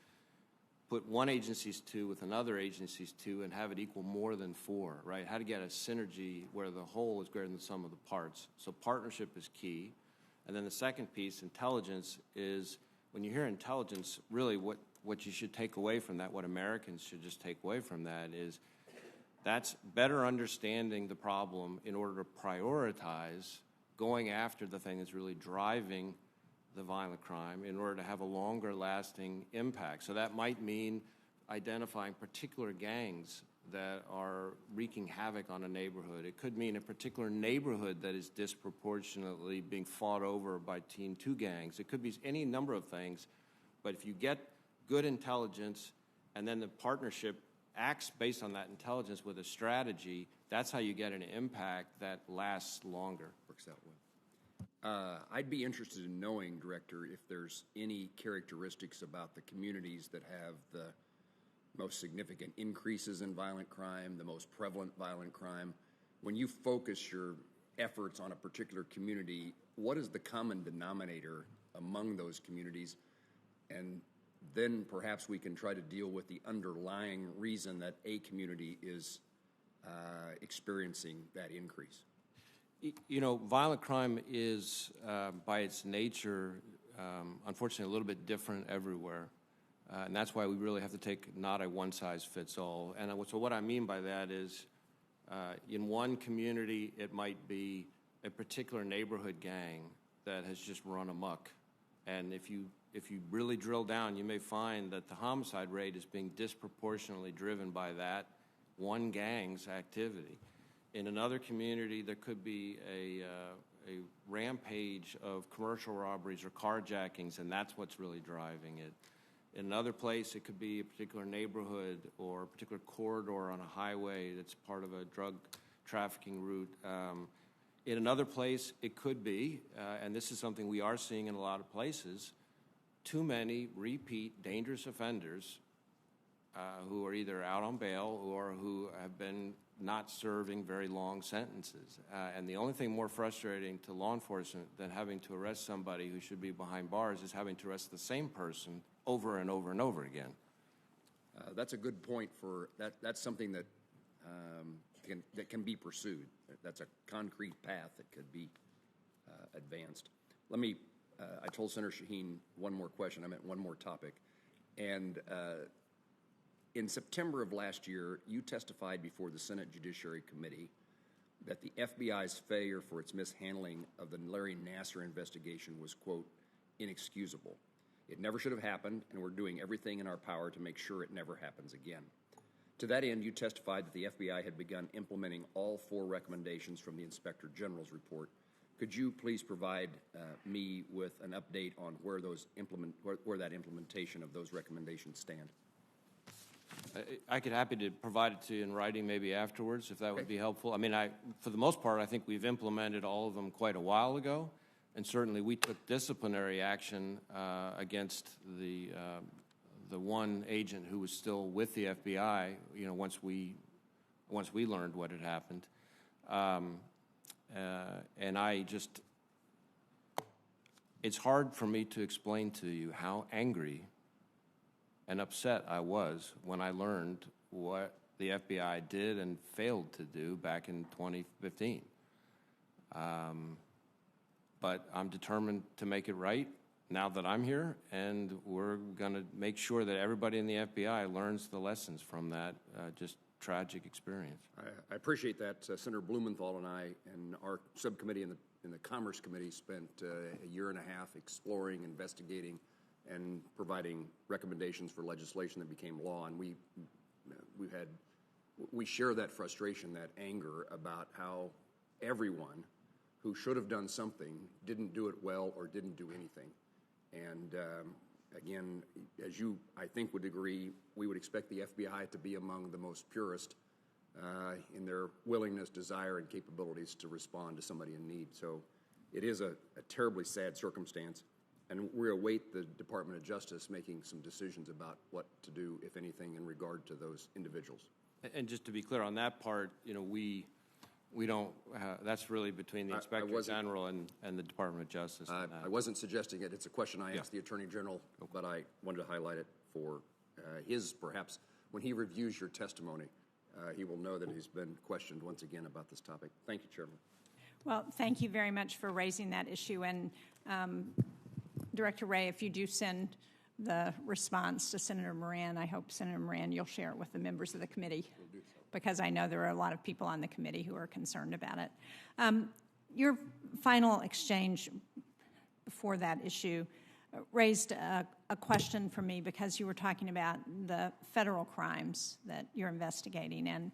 Speaker 4: put one agency's two with another agency's two and have it equal more than four, right? How to get a synergy where the whole is greater than the sum of the parts. So partnership is key. And then the second piece, intelligence, is when you hear intelligence, really what you should take away from that, what Americans should just take away from that is that's better understanding the problem in order to prioritize going after the thing that's really driving the violent crime in order to have a longer lasting impact. So that might mean identifying particular gangs that are wreaking havoc on a neighborhood. It could mean a particular neighborhood that is disproportionately being fought over by Team 2 gangs. It could be any number of things, but if you get good intelligence and then the partnership acts based on that intelligence with a strategy, that's how you get an impact that lasts longer.
Speaker 2: Works that way. I'd be interested in knowing, Director, if there's any characteristics about the communities that have the most significant increases in violent crime, the most prevalent violent crime. When you focus your efforts on a particular community, what is the common denominator among those communities? And then perhaps we can try to deal with the underlying reason that a community is experiencing that increase.
Speaker 4: You know, violent crime is, by its nature, unfortunately, a little bit different everywhere. And that's why we really have to take not a one-size-fits-all. And so what I mean by that is, in one community, it might be a particular neighborhood gang that has just run amok. And if you really drill down, you may find that the homicide rate is being disproportionately driven by that one gang's activity. In another community, there could be a rampage of commercial robberies or carjackings, and that's what's really driving it. In another place, it could be a particular neighborhood or a particular corridor on a highway that's part of a drug trafficking route. In another place, it could be, and this is something we are seeing in a lot of places, too many repeat dangerous offenders who are either out on bail or who have been not serving very long sentences. And the only thing more frustrating to law enforcement than having to arrest somebody who should be behind bars is having to arrest the same person over and over and over again.
Speaker 2: That's a good point for that. That's something that can be pursued. That's a concrete path that could be advanced. Let me. I told Senator Shaheen one more question. I meant one more topic, and. In September of last year, you testified before the Senate Judiciary Committee that the FBI's failure for its mishandling of the Larry Nassar investigation was, quote, inexcusable. It never should have happened, and we're doing everything in our power to make sure it never happens again. To that end, you testified that the FBI had begun implementing all 4 recommendations from the Inspector General's report. Could you please provide me with an update on where that implementation of those recommendations stand?
Speaker 4: I could happy to provide it to you in writing maybe afterwards if that would be helpful. I mean, for the most part, I think we've implemented all of them quite a while ago, And certainly, we took disciplinary action against the one agent who was still with the FBI. Once we learned what had happened, and it's hard for me to explain to you how angry and upset I was when I learned what the FBI did and failed to do back in 2015. But I'm determined to make it right now that I'm here, and we're going to make sure that everybody in the FBI learns the lessons from that just tragic experience.
Speaker 2: I appreciate that. Senator Blumenthal and I and our subcommittee in the Commerce Committee spent a year and a half exploring, investigating, and providing recommendations for legislation that became law. And we share that frustration, that anger about how everyone who should have done something didn't do it well or didn't do anything. And again, as you, I think, would agree, we would expect the FBI to be among the most purest in their willingness, desire, and capabilities to respond to somebody in need. So it is a terribly sad circumstance, and we await the Department of Justice making some decisions about what to do, if anything, in regard to those individuals.
Speaker 4: And just to be clear on that part, we don't, that's really between the Inspector General and the Department of Justice.
Speaker 2: I wasn't suggesting it. It's a question I asked the Attorney General, but I wanted to highlight it for perhaps, when he reviews your testimony, he will know that he's been questioned once again about this topic. Thank you, Chairman.
Speaker 1: Well, thank you very much for raising that issue. And Director Wray, if you do send the response to Senator Moran, I hope, Senator Moran, you'll share it with the members of the committee, because I know there are a lot of people on the committee who are concerned about it. Your final exchange before that issue raised a question for me, because you were talking about the federal crimes that you're investigating. And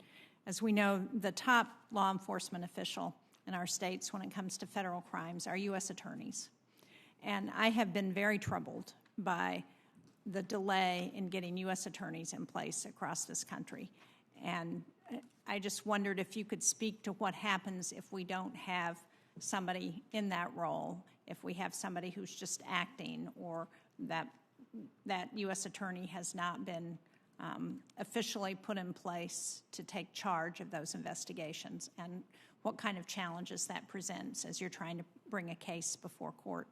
Speaker 1: as we know, the top law enforcement official in our states when it comes to federal crimes are U.S. attorneys. And I have been very troubled by the delay in getting U.S. attorneys in place across this country. And I just wondered if you could speak to what happens if we don't have somebody in that role, if we have somebody who's just acting, or that U.S. attorney has not been officially put in place to take charge of those investigations, and what kind of challenges that presents as you're trying to bring a case before court.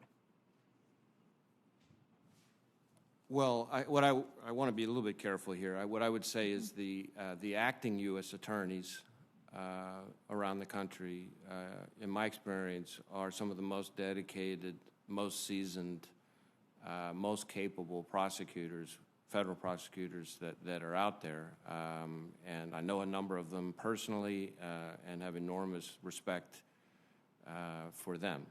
Speaker 4: Well, I want to be a little bit careful here. What I would say is the acting U.S. attorneys around the country, in my experience, are some of the most dedicated, most seasoned, most capable prosecutors, federal prosecutors that are out there. And I know a number of them personally and have enormous respect for them.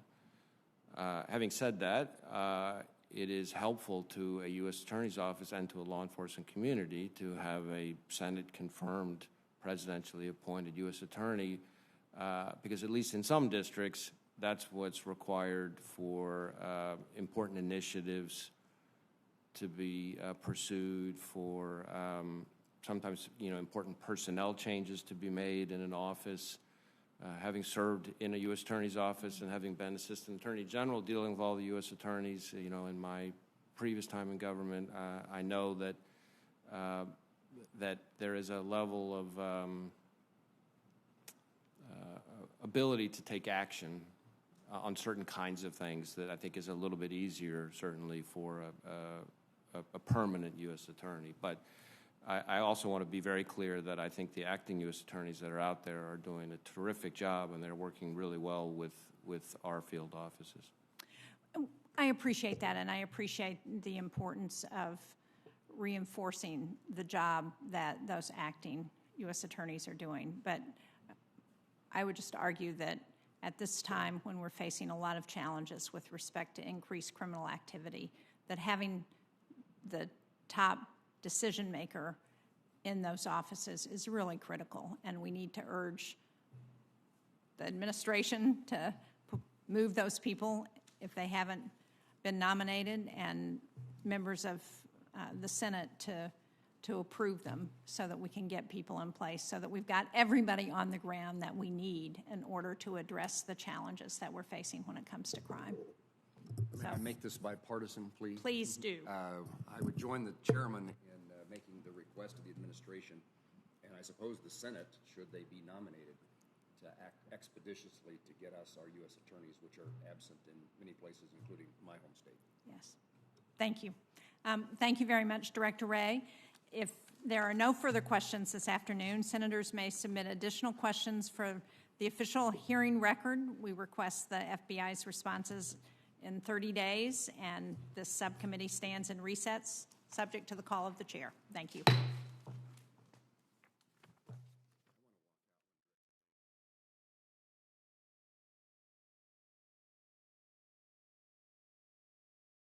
Speaker 4: Having said that, it is helpful to a U.S. Attorney's Office and to a law enforcement community to have a Senate-confirmed, presidentially appointed U.S. attorney, because at least in some districts, that's what's required for important initiatives to be pursued, for sometimes important personnel changes to be made in an office. Having served in a U.S. Attorney's Office and having been Assistant Attorney General dealing with all the U.S. attorneys, in my previous time in government, I know that that there is a level of ability to take action on certain kinds of things that I think is a little bit easier, certainly, for a permanent U.S. attorney. But I also want to be very clear that I think the acting U.S. attorneys that are out there are doing a terrific job, and they're working really well with our field offices.
Speaker 1: I appreciate that, and I appreciate the importance of reinforcing the job that those acting U.S. attorneys are doing. But I would just argue that at this time, when we're facing a lot of challenges with respect to increased criminal activity, that having the top decision maker in those offices is really critical, and we need to urge the administration to move those people if they haven't been nominated, and members of the Senate to to approve them so that we can get people in place, so that we've got everybody on the ground that we need in order to address the challenges that we're facing when it comes to crime.
Speaker 2: May I make this bipartisan, please?
Speaker 1: Please do.
Speaker 2: I would join the chairman in making the request to the administration, and I suppose the Senate, should they be nominated, to act expeditiously to get us our U.S. attorneys, which are absent in many places, including my home state.
Speaker 1: Yes. Thank you. Thank you very much, Director Wray. If there are no further questions this afternoon, senators may submit additional questions for the official hearing record. We request the FBI's responses in 30 days, and this subcommittee stands in recess, subject to the call of the chair. Thank you.